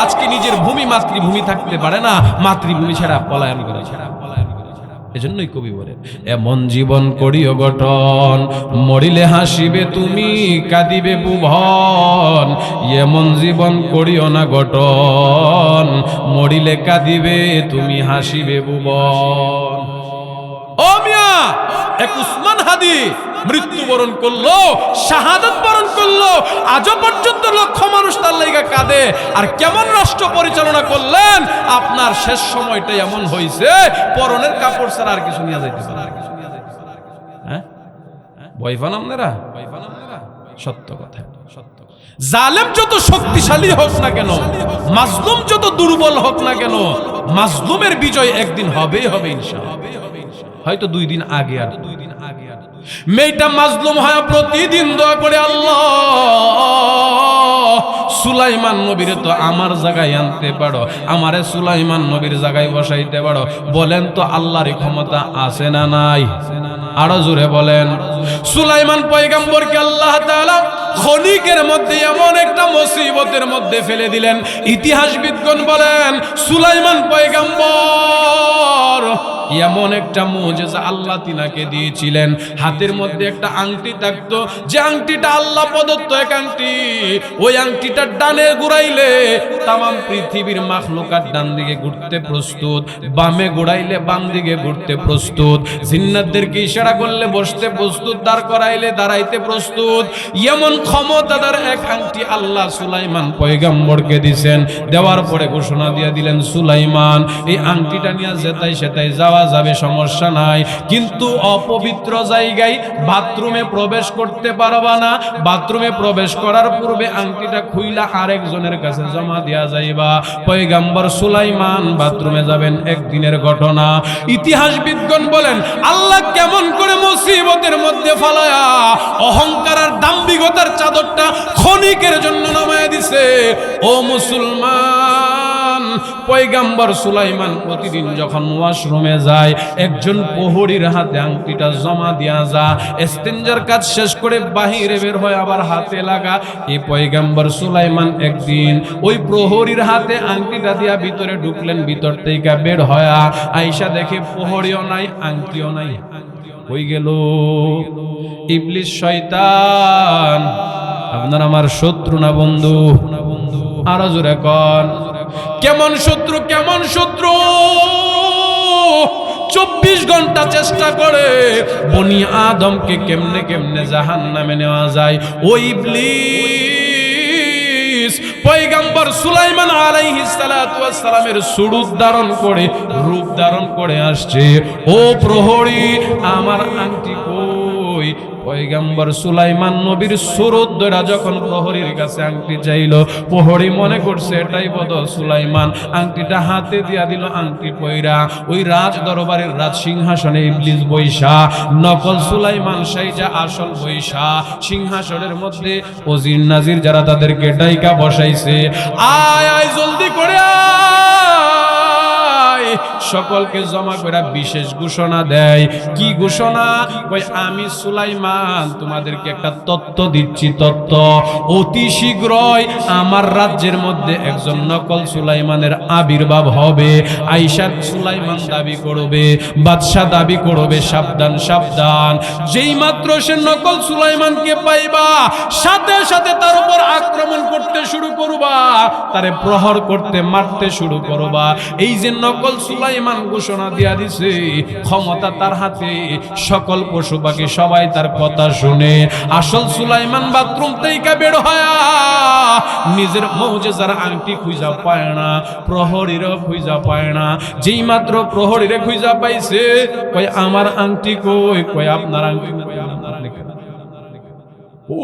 আজকে নিজের ভূমি মাতৃভূমি থাকতে পারে না, মাতৃভূমি ছাড়া পলায়ন করে। এজন্যই কবি বলেন, এমন জীবন করিও গঠন, মরিলে হাসিবে তুমি কাঁদিবে ভুবন। এমন জীবন করিও না গঠন, মরিলে কাঁদিবে তুমি হাসিবে ভুবন। ও মিয়া, এক উসমান হাদি মৃত্যুবরণ করলো, শাহাদাত বরণ করলো, আজও পর্যন্ত লক্ষ মানুষ তার লাইগা কাঁদে। আর কেমন রাষ্ট্র পরিচালনা করলেন? আপনার শেষ সময়টা এমন হয়েছে পরনের কাপড় ছাড়া আর কিছু নিয়ে যাইতে পারে। হ্যাঁ, ভয় পান আপনারা? সত্য কথা। জালেম যত শক্তিশালী হোক না কেন, মাজলুম যত দুর্বল হোক না কেন, মাজলুমের বিজয় একদিন হবেই হবে ইনশাআল্লাহ। হয়তো 2 দিন আগে আর মেয়েটা মাজলুম হয় প্রতিদিন দোয়া করে, আল্লাহ সুলাইমান নবীরে তো আমার জায়গায় আনতে পারো, আমারে সুলাইমান নবীর জায়গায় বসাইতে পারো। বলেন তো আল্লাহর ক্ষমতা আছে না নাই? আরো জোরে বলেন। সুলাইমান পয়গম্বরকে আল্লাহ তাআলা ক্ষণিকের মধ্যে এমন একটা মুসিবতের মধ্যে ফেলে দিলেন। ইতিহাসবিদগণ বলেন সুলাইমান পয়গম্বর এমন একটা মুজিজা আল্লাহ তিনাকে দিয়েছিলেন। হাতের মধ্যে একটা আংটি থাকতো, যে আংটিটা আল্লাহ প্রদত্ত এক আংটি। ওই আংটিটা ডানে ঘুরাইলে তামাম পৃথিবীর মাখলুকাত ডান দিকে ঘুরতে প্রস্তুত, বামে ঘুরাইলে বাম দিকে ঘুরতে প্রস্তুত, জিন্নাতদেরকে ইশারা করলে বসতে প্রস্তুত, দাঁড় করাইলে দাঁড়াইতে প্রস্তুত। এমন ক্ষমতাদার এক আংটি আল্লাহ সুলাইমান পয়গম্বরকে দিয়েছেন। দেওয়ার পরে ঘোষণা দিয়ে দিলেন, সুলাইমান এই আংটিটা নিয়ে যেতাই সেটাই যাওয়া যাবে, সমস্যা নাই, কিন্তু অপবিত্র জায়গায় বাথরুমে প্রবেশ করতে পারবা না। বাথরুমে প্রবেশ করার পূর্বে আংটিটা খুইলা আরেকজনের কাছে জমা দেয়া যাইবা। পয়গম্বর সুলাইমান বাথরুমে যাবেন, একদিনের ঘটনা। ইতিহাসবিদগণ বলেন আল্লাহ কেমন করে মুসিবতের মধ্যে ফালায়া অহংকার আর দাম্ভিকতার চাদরটা ক্ষণিকের জন্য নামায়া দিছে। ও মুসলমান, পয়গম্বর সুলাইমান প্রতিদিন যখন ওয়াশরুমে যায়, একজন প্রহরীর হাতে আংটিটা জমা দিয়া যা, ইস্তেঞ্জার কাজ শেষ করে বাহিরে বের হয় আবার হাতে লাগা। এই পয়গম্বর সুলাইমান একদিন ওই প্রহরীর হাতে আংটিটা দিয়া ভিতরে ঢুকলেন, ভিতর থেকে বের হয়া আয়েশা দেখে প্রহরীও নাই, আংটিও নাই। হই গেল ইবলিস শয়তান। আপনার আমার শত্রু না বন্ধু? আরো জোরে কোন কেমন শত্রু, কেমন শত্রু? 24 ঘন্টা চেষ্টা করে বনি আদমকে কেমনে কেমনে জাহান্নামে নেওয়া যায়। ওই ইবলিস পয়গম্বর সুলাইমান আলাইহিস সালাতু ওয়াস সালামের সুরূপ ধারণ করে, রূপ ধারণ করে আসছে। ও প্রহরী, আমার আংটি কই? পয়গম্বর সুলাইমান নবীর সুরত ধরা যখন প্রহরীর কাছে আংটি চাইল, প্রহরী মনে করছে এটাই বদ সুলাইমান, আংটিটা হাতে দিয়া দিল। আংটি পয়রা ওই রাজ দরবারের রাজ সিংহাসনে ইবলিস বৈশা, নকল সুলাইমান সাইজা আসল বৈশা সিংহাসনের মধ্যে। ওজির নাজির যারা তাদেরকে ডাইকা বসাইছে, আয় আয় জলদি করে আয়, সকলকে জমা করে বিশেষ ঘোষণা দেয়। কি ঘোষণা? কই আমি সুলাইমান তোমাদেরকে একটা তত্ত্ব দিচ্ছি, তত্ত্ব। অতি শীঘ্রই আমার রাজ্যের মধ্যে একজন নকল সুলাইমানের আবির্ভাব হবে। আয়েশা সুলাইমান দাবি করবে, বাদশা দাবি করবে, সাবধান সাবধান। যেই মাত্র সে নকল সুলাইমানকে পাইবা, সাথে সাথে তার উপর আক্রমণ করতে শুরু করবা, তারে প্রহর করতে, মারতে শুরু করবা। এই যে নকল সুলাইমান ঘোষণা দিয়া দিছে, ক্ষমতা তার হাতে, সকল পশু পাখি সবাই তার কথা শুনে। আসল সুলাইমান বাথরুম থেকে বের হয়া নিজের মুজিজার আংটি খুঁজা পায় না, প্রহরীরও খুঁজা পায় না। যেই মাত্র প্রহরীরে খুঁজা পাইছে, কই আমার আংটি কই? কই আপনার আংটি?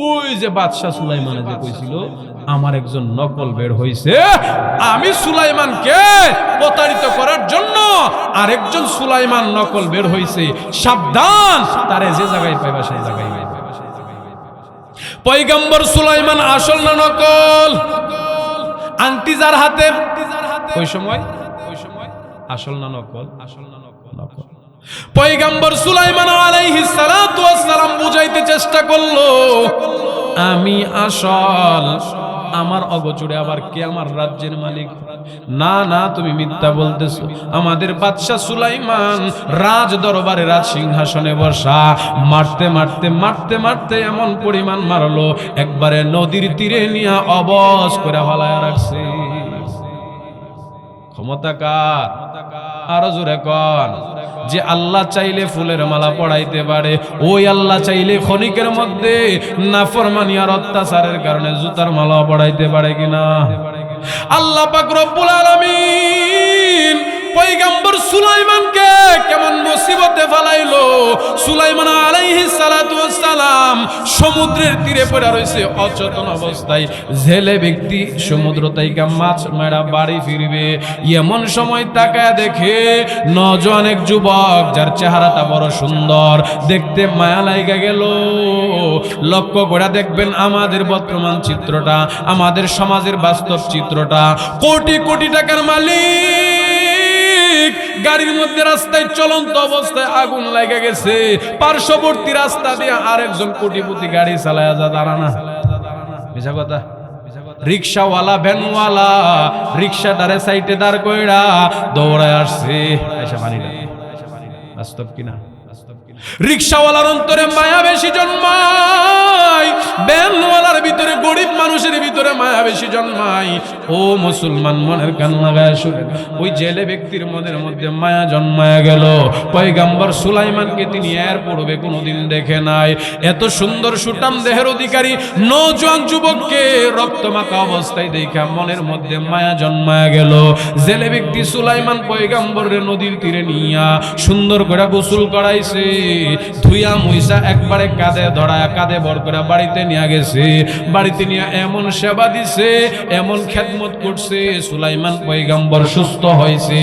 ওই যে বাদশা সুলাইমানে যে কইছিল আমার একজন নকল বের হইছে, আমি সুলাইমানকে প্রতারিত করার জন্য আরেকজন সুলাইমান নকল বের হইছে, সাবধান, তারে যে জায়গায় পাইবা সেই জায়গায় পাইবা। পয়গম্বর সুলাইমান আসল না নকল? আংটি যার হাতে ওই সময় আসল না নকল? আসল না নকল। পয়গম্বর সুলাইমান আলাইহিস সালাতু ওয়াস সালাম বুঝাইতে চেষ্টা করলো আমি আসল, আমার অগোচরে আবার কে আমার রাজ্যের মালিক? না না, তুমি মিথ্যা বলতেছো। আমাদের বাদশা সুলাইমান রাজ দরবারে, রাজ সিংহাসনে বসা, মারতে মারতে মারতে মারতে এমন পরিমাণ মারলো, একবারে নদীর তীরে নিয়ে অবশ করে ফলায় রাখছে। ক্ষমতা কার? আরো জোরে কন। যে আল্লাহ চাইলে ফুলের মালা পড়াইতে পারে, ওই আল্লাহ চাইলে ক্ষণিকের মধ্যে নাফরমানি আর অত্যাচারের কারণে জুতার মালা পড়াইতে পারে কিনা? আল্লাহ পাক রব্বুল আলামিন পয়গম্বর সুলাইমানকে কেমন মুসিবতে ফেলাইলো। সুলাইমান আলাইহিস সালাতু ওয়াস সালাম সমুদ্রের তীরে পড়ে রইছে অচেতন অবস্থায়। জেলে ব্যক্তি সমুদ্র থেকে মাছ মেরা বাড়ি ফিরবে, এমন সময় তাকায় দেখে নওজোয়ান এক যুবক, যার চেহারাটা বড় সুন্দর, দেখতে মায়া লাগা গেল। লক্ষ্য করে দেখবেন আমাদের বর্তমান চিত্রটা, আমাদের সমাজের বাস্তব চিত্রটা। কোটি কোটি টাকার মালিক, গাড়ির মধ্যে রাস্তায় চলন্ত অবস্থায় আগুন লাগা গেছে, পার্শ্ববর্তী রাস্তা দিয়ে আরেকজন কোটিপতি গাড়ি চালায়া যা দাঁড়ানা। মিছা কথা। রিক্সাওয়ালা, ভ্যানওয়ালা রিক্সাটারে সাইডে দাঁড় কইরা দৌড়ায় আসছে। এসে পানি না, বাস্তব কিনা? রিক্সাওয়ালার অন্তরে মায়া বেশি জন্মায়, ভ্যানওয়ালার ভিতরে, গরিব মানুষের ভিতরে মায়া বেশি জন্মায়। ও মুসলমান, মনের কান লাগায় শুনেন, ওই জেলে ব্যক্তির মনের মধ্যে মায়া জন্মায়া গেল। পয়গম্বর সুলাইমানকে তিনি এর পূর্বে কোনোদিন দেখে নাই। এত সুন্দর সুঠাম দেহের অধিকারী নওজোয়ান যুবককে রক্তমাখা অবস্থায় দেখা মনের মধ্যে মায়া জন্মায়া গেল। জেলে ব্যক্তি সুলাইমান পয়গম্বরের নদীর তীরে নিয়া সুন্দর করে গোসল করাইছে, ধুইয়া মুইসা একবারে কাঁধে ধরায়, কাঁধে ভর করে বাড়িতে নিয়ে গেছে। বাড়িতে নিয়ে এমন সেবা দিছে, এমন খেদমত করছে, সুলাইমান পয়গম্বর সুস্থ হয়েছে।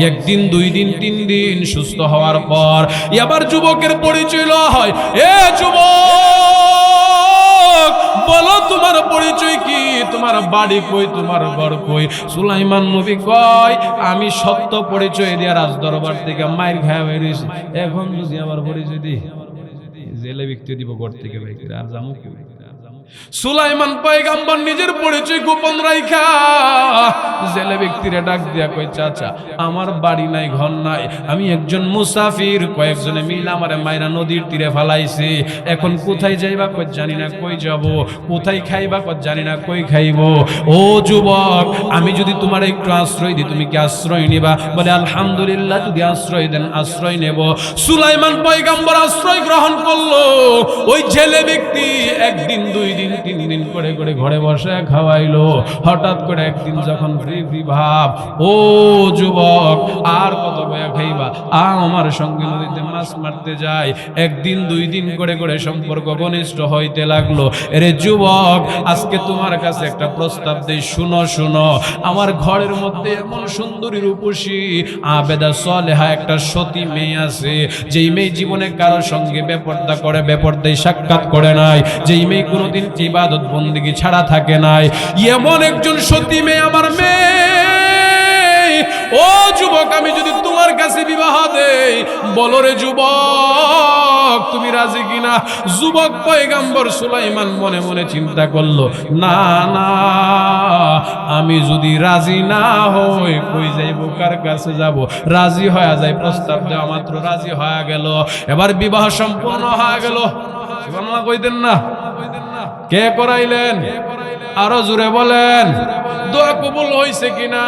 একদিন, 2 দিন, 3 দিন সুস্থ হওয়ার পর এবার যুবকের পরিচয় হয়। এ যুবক, বলো তোমার পরিচয় কি? তোমার বাড়ি কই? তোমার ঘর কই? সুলাইমান নবী কয়, আমি সত্য পরিচয় দিয়ে রাজ দরবার থেকে মাইর খাওয়া বেরিয়েছি, এখন যদি আমার পরিচয় দিই জেলে বিক্রি দিব ঘর থেকে, আর জামু কি? সুলাইমান পয়গম্বর নিজের পরিচয় গোপন রাইখা জেলে ব্যক্তিরে ডাক দিয়া কই, চাচা আমার বাড়ি নাই, ঘর নাই, আমি একজন মুসাফির, কয়েকজনে মিলে আমারে মাইরা নদীর তীরে ফেলাইছে, এখন কোথায় যাইবা? কই জানি না কই যাব। কোথায় খাইবা? কই জানি না কই খাইব। ও যুবক, আমি যদি তোমার একটু আশ্রয় দিই, তুমি কি আশ্রয় নিবা? বলে আলহামদুলিল্লাহ, যদি আশ্রয় দেন আশ্রয় নেব। সুলাইমান পয়গম্বর আশ্রয় গ্রহণ করলো। ওই জেলে ব্যক্তি একদিন, 2 দিন, 3 দিন করে করে ঘরে বসে খাওয়াইলো। হঠাৎ করে একদিন যখন ফ্রি ফ্রি ভাব, ও যুবক আর কত বয়া খাইবা, আমার সঙ্গে নদীতে মাছ মারতে যায়। একদিন, 2 দিন করে করে সম্পর্ক ঘনিষ্ঠ হইতে লাগলো। এরে যুবক, আজকে তোমার কাছে একটা প্রস্তাব দেই, শুনো শুনো। আমার ঘরের মধ্যে এমন সুন্দরী রূপসী আবেদা সলেহা একটা সতী মেয়ে আছে, যেই মেয়ে জীবনে কারো সঙ্গে বেপরদা করে, বেপরদায় সাক্ষাৎ করে নাই, যেই মেয়ে কোনোদিন ইবাদত বন্দেগী ছাড়া থাকে নাই। এমন একজন সতী মেয়ে আমার মেয়ে। ও যুবক, আমি যদি তোমার কাছে বিবাহ দেই, বলো রে যুবক, তুমি রাজি কিনা? যুবক পয়গম্বর সুলাইমান মনে মনে চিন্তা করলো, না না, আমি যদি রাজি না হই কই যাইব, কার কাছে যাব? রাজি হয়ে যায়, প্রস্তাব দেওয়া মাত্র রাজি হয়ে গেল। এবার বিবাহ সম্পূর্ণ হয়ে গেল। সুবহানাল্লাহ কইতেন না? কে করাইলেন? আরো জোরে বলেন। দোয়া কবুল হইছে কিনা?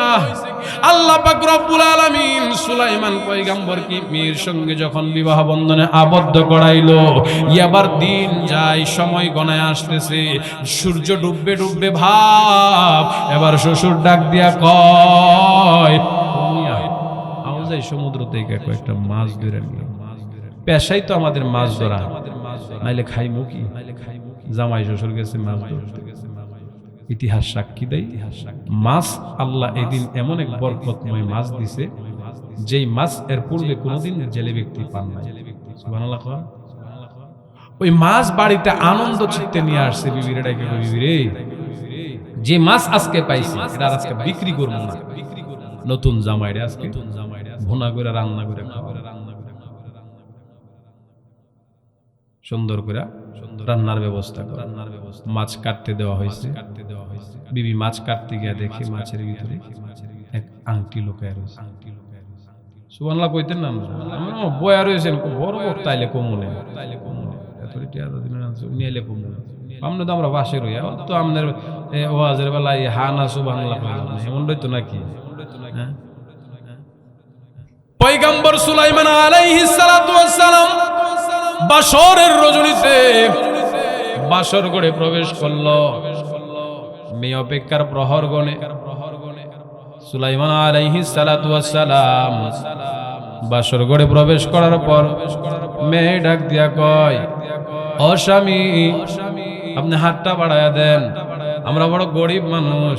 আল্লাহ পাক রব্বুল আলামিন সুলাইমান পয়গম্বরকে মেয়ের সঙ্গে যখন বিবাহ বন্ধনে আবদ্ধ করাইলো, এবার দিন যায়, সময় গণায় আসতেছে, সূর্য ডুববে ডুববে ভাব। এবার শ্বশুর ডাক দিয়া কয়, আও যাই সমুদ্র থেকে কয়েকটা মাছ ধরে নিয়ে। পেশাই তো আমাদের মাছ ধরা, নাইলে খাইমু কি? জামাই শ্বশুর গেছে মাছ ধরতে। ইতিহাস সাক্ষী দেয়, মাছ আল্লাহ এদিন এমন এক বরকতময় মাছ দিছে, যেই মাছ এর পূর্বে কোনোদিন জেলে ব্যক্তি পান না। সুবহানাল্লাহ। ওই মাছ বাড়িতে আনন্দ চিত্তে নিয়ে আসছে বিবিরে ডাকে, বিবিরে যে মাছ আজকে পাইছি এটা আজকে বিক্রি করবো না, নতুন জামাইরে আজকে ভুনা করে রান্না করে সুন্দর করে রান্নার ব্যবস্থা করে মাছ কাটতে দেওয়া হয়েছে। বিবি মাছ কাটতে গিয়ে দেখে মাছের ভিতরে এক আংটি লুকায় রয়েছে। সুবহানাল্লাহ কইতেন না? বয়া রয়েছেন বড় তাইলে কমনে নিয়ে কমনে আমরা তো আমরা বাসে রই তো আমাদের ওয়াজের বেলায় হানা সুবহানাল্লাহ এমন রইতো নাকি? পয়গম্বর সুলাইমান আলাইহিস সালাতু ওয়াস সালাম বাসরের রজনীতে বাসর ঘরে প্রবেশ করলো। মেয়ে অপেক্ষার প্রহর গণে সুলাইমান আলাইহিস সালাতু ওয়াস সালাম বাসর ঘরে প্রবেশ করার পর মেয়ে ডাক দিয়া কয়, ও স্বামী, আপনি হাতটা বাড়ায়া দেন, আমরা বড় গরিব মানুষ,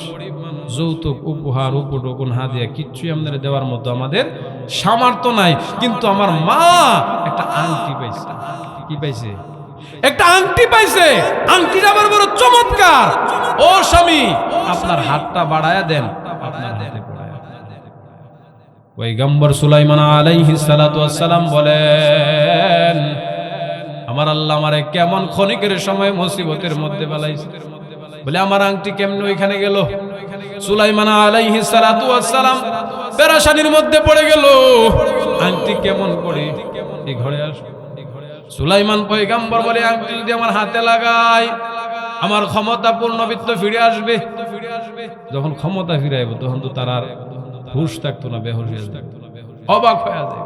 যৌতুক উপহার উপটুকুন হাদিয়া কিচ্ছুই আমাদের দেওয়ার মতো আমাদের সামর্থ্য নাই, কিন্তু আমার মা একটা আংটি পাইছে। কি পাইছে? একটা আংটি পাইছে। আংটিটা আমার বড় চমৎকার। ও স্বামী, আপনার হাতটা বাড়ায়া দেন, আপনার হাতে পড়ায়া। পয়গম্বর সুলাইমান আলাইহিস সালাতু ওয়াস সালাম বলেন, আমার আল্লাহ আমারে কেমন ক্ষণিকের সময় মুসিবতের মধ্যে ফেলাইছে। বলে আমার আংটি কেমনে ওইখানে গেল? সুলাইমান আলাইহিস সালাতু ওয়াস সালাম পেরেশানির মধ্যে পড়ে গেল, আংটি কেমন করে এই ঘরে আস? সুলাইমান পয়গম্বর বলে, আংটি যদি আমার হাতে লাগাই আমার ক্ষমতা পূর্ণবিত্ত ফিরে আসবে। যখন ক্ষমতা ফিরে আইব তখন তো তার আর হুঁশ থাকতো না, বেহুশ হয়ে যেত, অবাক হয়ে যায়।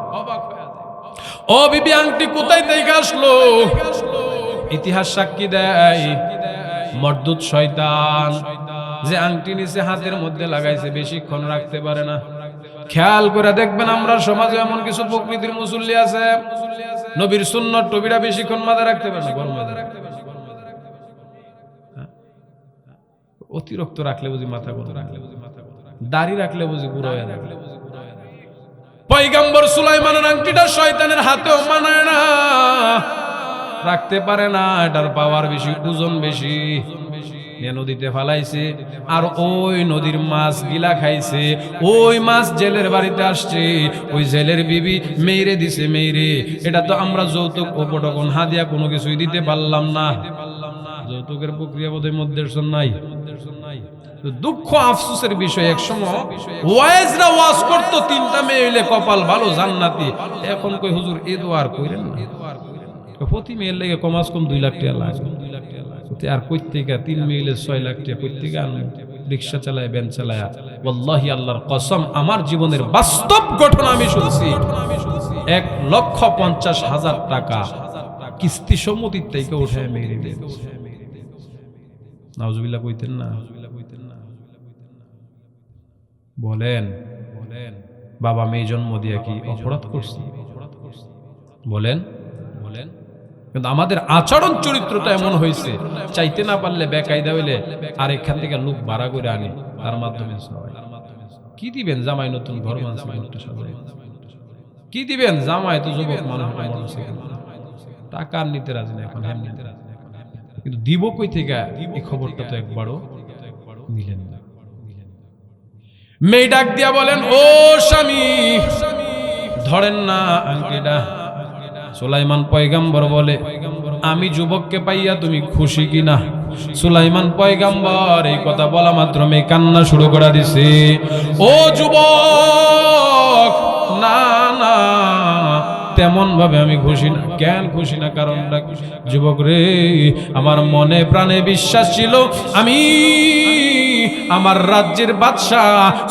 ও বিবি, আংটি কোথায় থেকে আসলো? ইতিহাস সাক্ষী দেয়, মরদুদ শয়তান যে আংটি নিচে হাতের মধ্যে লাগাইছে বেশিক্ষণ রাখতে পারে না। খেয়াল করে দেখবেন, আমরা সমাজে এমন কিছু প্রকৃতির মুসল্লি আছে, নবীর সুন্নত টবিরা বেশিক্ষণ মাথায় রাখতে পারে না, গরম অতিরিক্ত রাখলে বুঝি মাথা কথা, দাড়ি রাখলে বুঝি বুড়ো হয়ে যাবে। পয়গম্বর সুলাইমানের আংটিটা শয়তানের হাতেও মানায় না, রাখতে পারে না, এটার পাওয়ার বেশি, ওজন বেশি। নদীতে ফালাইছে, আর ওই নদীর মাছ গিলা খাইছে। ওই মাছ জেলের বাড়িতে আসছে, ওই জেলের বিবি মেইরে দিছে। মেইরে এটা তো আমরা যৌতুক উপটকন হাদিয়া কোনো কিছুই দিতে পারলাম না। যৌতুকের প্রক্রিয়া বোধহয় মধ্যে নাই। দুঃখ আফসোসের বিষয়, এক সময় ওয়াইজরা ওয়াজ করতো, তিনটা মেয়ে হইলে কপাল ভালো, জান্নাতি। এখন কই হুজুর এ দোয়ার কইরেন না, প্রতি মেয়ের লেগে কমাস কম 2 লাখ টাকা লাগে। আর কই থেকে 3 মেয়ে 6 লাখ টাকা কই থেকে আনবো? রিক্সা চালায়, ভ্যান চালায়। ওয়াল্লাহি আল্লাহর কসম, আমার জীবনের বাস্তব ঘটনা আমি শুনছি। 1,50,000 টাকা কিস্তি সম্মতির থেকে উঠে মেরে দিয়েছে। নাউজুবিল্লাহ কইতেন না? বলেন বাবা মেয়ে জন্ম দিয়া কি অপরাধ করছি? বলেন। কিন্তু আমাদের আচরণ চরিত্রটা এমন হয়েছে, চাইতে না পারলে বেকায়দা হইলে আর এখান থেকে লোক ভাড়া করে আনি, তার মাধ্যমে কি দিবেন? জামাই নতুন ঘর সাজাই কি দিবেন? জামাই তো যুবক মানুষ, টাকা নিতে রাজি না এখন, কিন্তু দিব কই থেকে? এই খবরটা তো একবারও নিলেন না। মেয়ে ডাক দিয়া বলেন, ও স্বামী, ধরেন না আংটিটা। সুলাইমান পয়গম্বর বলে, আমি যুবককে পাইয়া তুমি খুশি কিনা? সুলাইমান পয়গম্বর এই কথা বলা মাত্র মেয়ে কান্না শুরু করে দিছে। ও যুবক, না না, তেমন ভাবে আমি খুশি না। কেন খুশি না? কারণটা যুবক রে, আমার মনে প্রাণে বিশ্বাস ছিল আমি আমার রাজ্যের বাদশা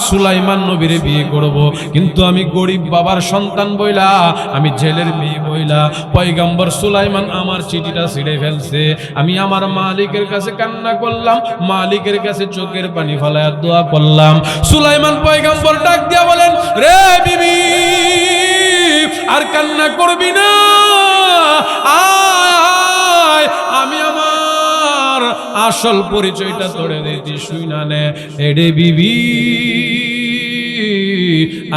সুলাইমান নবীরে বিয়ে করব, কিন্তু আমি গরিব বাবার সন্তান বইলা, আমি জেলের মেয়ে বইলা পয়গম্বর সুলাইমান আমার চিঠিটা ছিঁড়ে ফেলছে। আমি আমার মালিকের কাছে কান্না করলাম, মালিকের কাছে চোখের পানি ফেলায় দোয়া করলাম। সুলাইমান পয়গম্বর ডাক দিয়া বলেন, রে বিবি, আর কান্না করবি না, আয়, আমি আমার আসল পরিচয়টা তোরে দিতে শুইনা নে। এডে বিবি,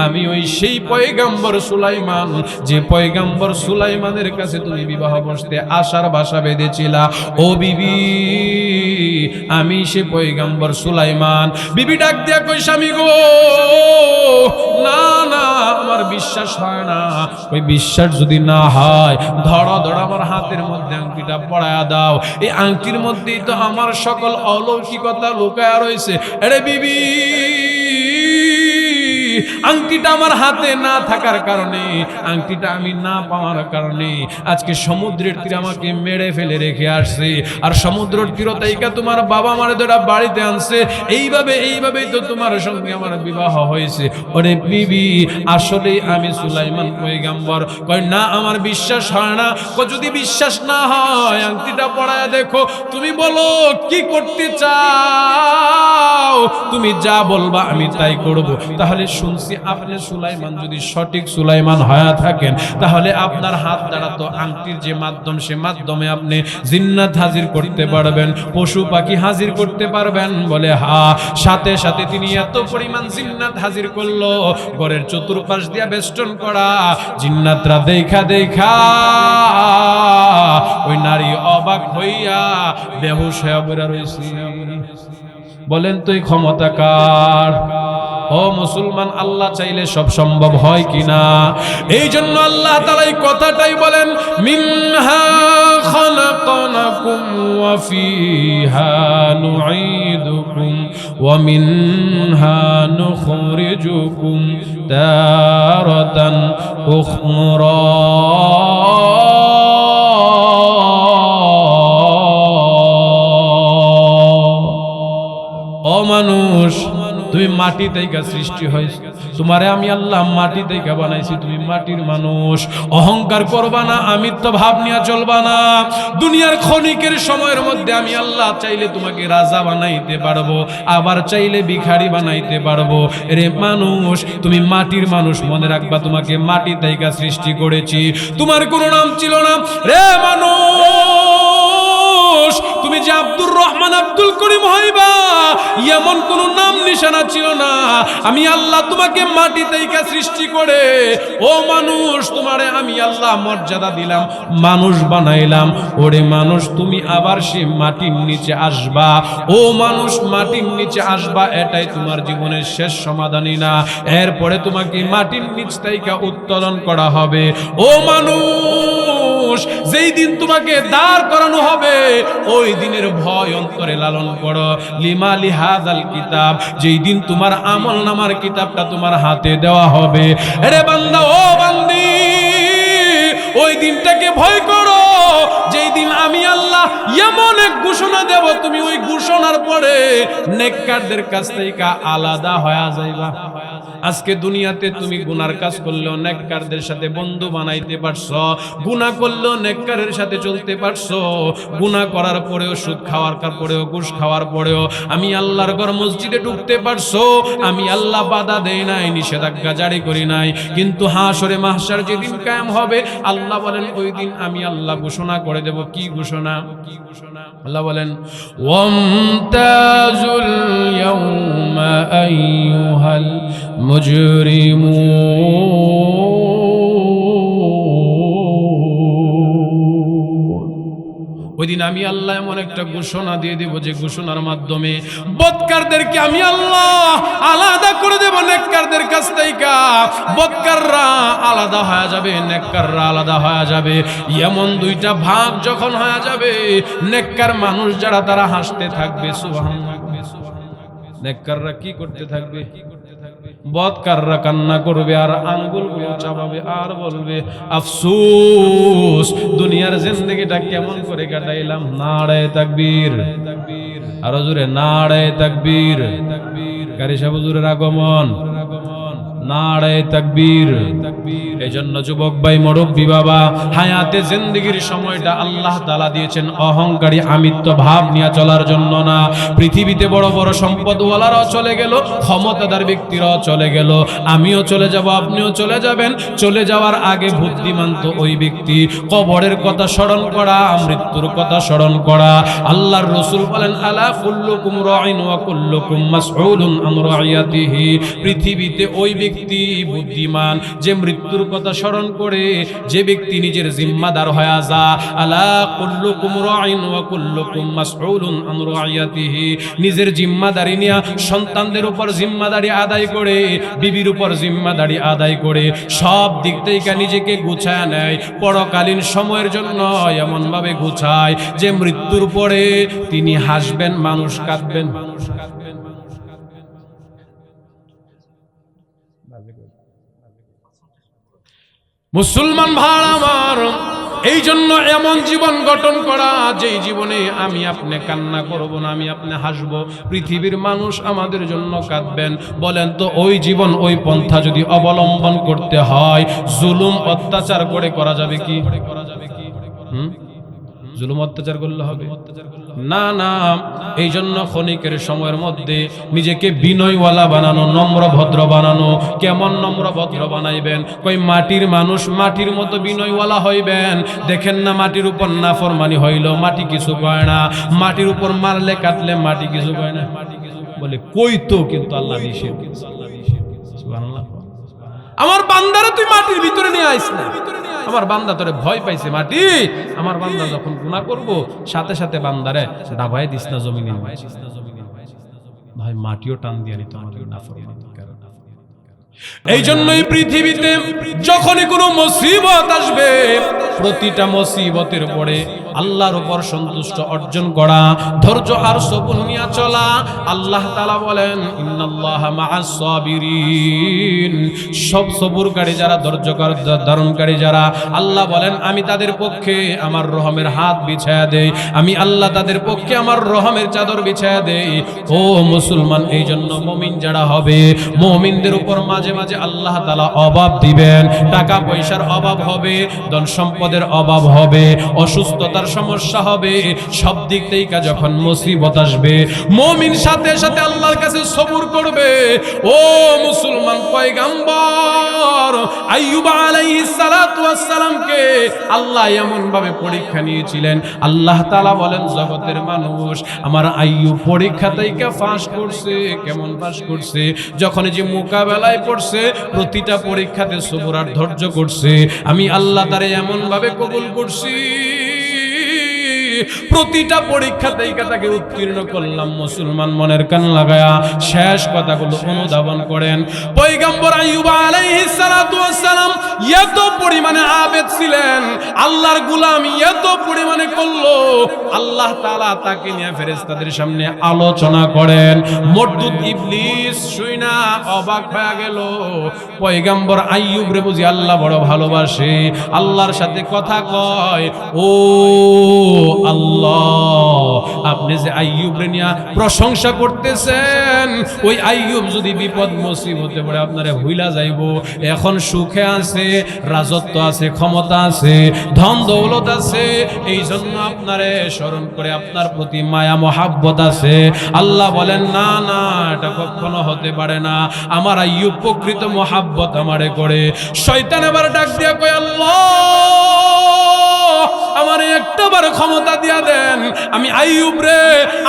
আমি ওই সেই পয়গম্বর সুলাইমান, যে পয়গম্বর সুলাইমানের কাছে তুমি বিবাহ বসতে আশার ভাষা বেঁধেছিলা। ও বিবি, আমি সে পয়গম্বর সুলাইমান। বিবি ডাক দিয়া কই, স্বামী গো, না না, আমার বিশ্বাস হয় না। ওই বিশ্বাস যদি না হয়, ধরো ধরো আমার হাতের মধ্যে আংটিটা পরায়া দাও। এই আংটির মধ্যেই তো আমার সকল অলৌকিকতা লুকায়া রয়েছে। আরে বিবি, আংটিটা আমার হাতে না থাকার কারণে, আংটিটা আমি না পাওয়ার কারণে আজকে সমুদ্রের তীরে আমাকে মেরে ফেলে রেখে আসছে। আর সমুদ্রের তীরতাইকা তোমার বাবা আমারে ধরে বাড়িতে আনছে। এইভাবেই তো তোমার সঙ্গে আমার বিবাহ হয়েছে। ওরে বিবি, আসলে আমি সুলাইমান পয়গম্বর। কয় না, আমার বিশ্বাস হয় না। যদি বিশ্বাস না হয়, আংটিটা পরায়া দেখো। তুমি বলো কি করতে চাও, তুমি যা বলবা আমি তাই করব। তাহলে শুনছি আপনি সুলাইমান যদি সঠিক সুলাইমান হয়ে থাকেন, তাহলে আপনার হাত দ্বারা তো আংটির যে মাধ্যম, সে মাধ্যমে আপনি জিন্নাত হাজির করতে পারবেন, পশু পাখি হাজির করতে পারবেন। বলে হা। সাথে সাথে তিনি এত পরিমাণ জিন্নাত হাজির করলো, ঘরের চতুর্পাশ দিয়া বেষ্টন করা। জিন্নাতরা দেখা দেখা ওই নারী অবাক হইয়া বেহুশ হয়ে পড়ে রইছে। বলেন তো এই ক্ষমতা কার? ও মুসলমান, আল্লাহ চাইলে সব সম্ভব হয় কিনা? এই জন্য আল্লাহ তাআলা এই কথাটাই বলেন, মিনহা খালাকনাকুম ওয়া ফিহা নুঈদুকুম ওয়া মিনহা নুখরিজুকুম তারাতান উখরা। ও মানুষ, তুমি মাটি থেকে সৃষ্টি হয়েছে, তোমারে আমি আল্লাহ মাটি থেকে বানাইছি, তুমি মাটির মানুষ। অহংকার করবা না, আমিত্ব ভাব নিয়ে চলবা না। দুনিয়ার ক্ষণিকের সময়ের মধ্যে আমি আল্লাহ চাইলে তোমাকে রাজা বানাইতে পারবো, আবার চাইলে ভিখারি বানাইতে পারবো। রে মানুষ, তুমি মাটির মানুষ, মনে রাখবা তোমাকে মাটি থেকে সৃষ্টি করেছি। তোমার কোনো নাম ছিল না রে মানুষ। তুমি যে আব্দুর রহমান, আব্দুল করিম হইবা, এমন কোন নাম নিশানা ছিল না। আমি আল্লাহ তোমাকে মাটি থেকে সৃষ্টি করে, ও মানুষ, তোমারে আমি আল্লাহ মর্যাদা দিলাম, মানুষ বানাইলাম। ওরে মানুষ, তুমি আবার সে মাটির নিচে আসবা। ও মানুষ, মাটির নিচে আসবা, এটাই তোমার জীবনের শেষ সমাধানই না। এরপরে তোমাকে মাটির নিচ থেকে উত্তোলন করা হবে। ও মানুষ, যেই দিন তোমাকে দাঁড় করানো হবে, ওই দিনের ভয় অন্তরে লালন করো। লিমা লিহাযাল কিতাব, যেই দিন তোমার আমল নামার কিতাবটা তোমার হাতে দেওয়া হবে। আরে বান্দা, ও বান্দি, ওই দিনটাকে ভয় করো, যেই দিন আমি আল্লাহ এমন এক ঘোষণা দেব, তুমি ওই ঘোষণার পরে নেককারদের কাছ থেকে আলাদা হয়ে যাইবা। আজকে দুনিয়াতে তুমি গুনার কাজ করলেও নেককারদের সাথে বন্ধু বানাইতে পারছো, গুনাহ করলেও নেককারের সাথে চলতে পারছো। গুনাহ করার পরেও, সুদ খাওয়ার পরেও, ঘুষ খাওয়ার পরেও আমি আল্লাহর ঘর মসজিদে ঢুকতে পারছো। আমি আল্লাহ বাধা দেই নাই, নিষেধাজ্ঞা জারি করি নাই। কিন্তু হাসরে মাহশার যেদিন কায়েম হবে, আল্লাহ বলেন ওই দিন আমি আল্লাহ ঘোষণা করে দেব। কি ঘোষণা? আল্লাহ বলেন, ওয়ামতাজুল ইয়াউমা আইয়ুহাল মুজরিমুন। ওই দিন আমি আল্লাহ এমন একটা ঘোষণা দিয়ে দেব যে ঘোষণার মাধ্যমে বদকারদেরকে আমি আল্লাহ আলাদা করে দেব নেককারদের কাছ থেকে। বদকাররা আলাদা হয়ে যাবে, নেককাররা আলাদা হয়ে যাবে। এমন দুইটা ভাগ যখন হয়ে যাবে, নেককার মানুষ যারা তারা হাসতে থাকবে সুবহানাল্লাহ, নেককাররা কি করতে থাকবে? বদকাররা কান্না করবে আর আঙ্গুলগুলো চাপাবে আর বলবে আফসোস, দুনিয়ার জিন্দেগিটা কেমন করে কাটাইলাম। নারায়ে তাকবীর, আর জোরে নারায়ে তাকবীর। কারি সাহেব হুজুরের আগমন, নারায়ে তাকবীর। এজন্য যুবক ভাই, মুরব্বী বাবা, হায়াতে জিন্দেগির সময়টা আল্লাহ তাআলা দিয়েছেন অহংকারী আমিত্ব ভাব নিয়ে চলার জন্য না। পৃথিবীতে বড় বড় সম্পদওয়ালারাও চলে গেল, ক্ষমতাদার ব্যক্তিরাও চলে গেল, আমিও চলে যাব, আপনিও চলে যাবেন। চলে যাওয়ার আগে বুদ্ধিমান তো ওই ব্যক্তি, কবরের কথা স্মরণ করা, মৃত্যুর কথা স্মরণ করা। আল্লাহর রাসূল বলেন আলা কুল্লুকুম রাঈন ওয়া কুল্লুকুম মাসউলুন আন রাইয়াতিহি। পৃথিবীতে ওই ব্যক্তি বুদ্ধিমান যে মৃত্যুর কথা স্মরণ করে, যে ব্যক্তি নিজের জিম্মাদার হয়ে যা। আলা কুল্লুকুম রাঈন ওয়া কুল্লুকুম মাসউলুন আন রাইয়াতিহি। নিজের জিম্মাদারি নিয়ে সন্তানদের উপর জিম্মাদারি আদায় করে, বিবির উপর জিম্মাদারি আদায় করে, সব দিক থেকে নিজেকে গুছায় নেয়। পরকালীন সময়ের জন্য এমন ভাবে গুছায় যে মৃত্যুর পরে তিনি হাসবেন, মানুষ কাঁদবেন। মুসলমান ভাই আমার, এই জন্য এমন জীবন গঠন করা যেই জীবনে আমি আপনি কান্না করব না, আমি আপনি হাসবো, পৃথিবীর মানুষ আমাদের জন্য কাঁদবেন। বলেন তো ওই জীবন, ওই পন্থা যদি অবলম্বন করতে হয়, জুলুম অত্যাচার করে করা যাবে কি? জুলুম অত্যাচার করলে হবে না, না। এই জন্য ক্ষণিকের সময়ের মধ্যে নিজেকে বিনয়ওয়ালা বানানো, নম্র ভদ্র বানানো। কেমন নম্র ভদ্র বানাইবেন? কই মাটির মানুষ, মাটির মতো বিনয়ওয়ালা হইবেন। দেখেন না মাটির উপর নাফরমানি হইল, মাটি কিছু কয় না। মাটির উপর মারলে কাটলে মাটি কিছু কয় না, বলে কই তো, কিন্তু আল্লাহ নিষেধ। সুবহানাল্লাহ। আমার বান্দারে তুই মাটির ভিতরে নিয়ে আইস না। আমার বান্দা তোরে ভয় পাইছে মাটি। আমার বান্দা যখন গুনাহ করব, সাথে সাথে বান্দারে দাবায় দিস না জমিনে। ভাই মাটিও টান দিয়ে নিত আমাদের নাফরমানির কারণে। এই জন্যই পৃথিবীতে যখনই কোনো মুসিবত আসবে, প্রতিটা মুসিবতের পরে আল্লাহর উপর সন্তুষ্ট অর্জন করা, ধৈর্য আর সবুর নিয়ে চলা। আল্লাহ তাআলা বলেন ইন্নাল্লাহা মাআস সাবিরিন। সব সবুরকারী যারা, ধৈর্য ধারণকারী যারা, আল্লাহ বলেন আমি তাদের পক্ষে আমার রহমের হাত বিছায়া দেই, আমি আল্লাহ তাদের পক্ষে আমার রহমের চাদর বিছায়া দেই। ও মুসলমান, এই জন্য মুমিন যারা হবে, মুমিনদের উপর মাঝে মাঝে আল্লাহ তাআলা অভাব দিবেন। টাকা পয়সার অভাব হবে, ধন সম্পদের অভাব হবে, অসুস্থতার সমস্যা হবে। সব দিক থেকে যখন মুসিবত আসবে, মুমিন সাথে সাথে আল্লাহর কাছে সবুর করবে। ও মুসলমান, পয়গম্বর আইয়ুব আলাইহিস সালাতু ওয়াস সালামকে আল্লাহ এমন ভাবে পরীক্ষা নিয়েছিলেন। আল্লাহ তাআলা বলেন জগতের মানুষ আমার আইয়ুব পরীক্ষা থেকে পাস করছে। কেমন পাস করছে? যখন যে মোকাবেলায় পড়ছে, প্রতিটা পরীক্ষাতে সবুর আর ধৈর্য করছে, আমি আল্লাহ তারে এমন ভাবে কবুল করছি, প্রতিটা পরীক্ষা থেকে তাকে উত্তীর্ণ করলাম। মুসলমান মনের কান লাগায়া শেষ কথাগুলো অনুধাবন করেন। পয়গম্বর আইয়ুব আলাইহিস সালাতু ওয়াস সালাম এত পরিমাণে আবেদ ছিলেন, আল্লাহর গোলামি এত পরিমাণে করলো, আল্লাহ তাআলা তাকে নিয়ে ফেরেশতাদের সামনে আলোচনা করেন। মরদুদ ইবলিস শুইনা অবাক হয়ে গেল। পয়গম্বর আইয়ুব রে বুঝি আল্লাহ বড় ভালোবাসে, আল্লাহর সাথে কথা কয়। ও আল্লাহ, আপনি যে আইয়ুব রে নিয়া প্রশংসা করতেছেন, ওই আইয়ুব যদি বিপদ মুসিবতে পড়ে আপনারে ভুইলা যাইবো। এখন সুখে আছে, রাজত্ব আছে, ক্ষমতা আছে, ধন দৌলত আছে, এই জন্য আপনারে স্মরণ করে আপনার প্রতি মায়া মহাব্বত আছে। আল্লাহ বলেন না না, এটা কখনো হতে পারে না। আমার আইয়ুব প্রকৃত মহাব্বত আমারে করে। শয়তান এবার ডাক দিয়া কয় আল্লাহ আমার একটাবার ক্ষমতা দিয়া দেন, আমি আইয়ুব রে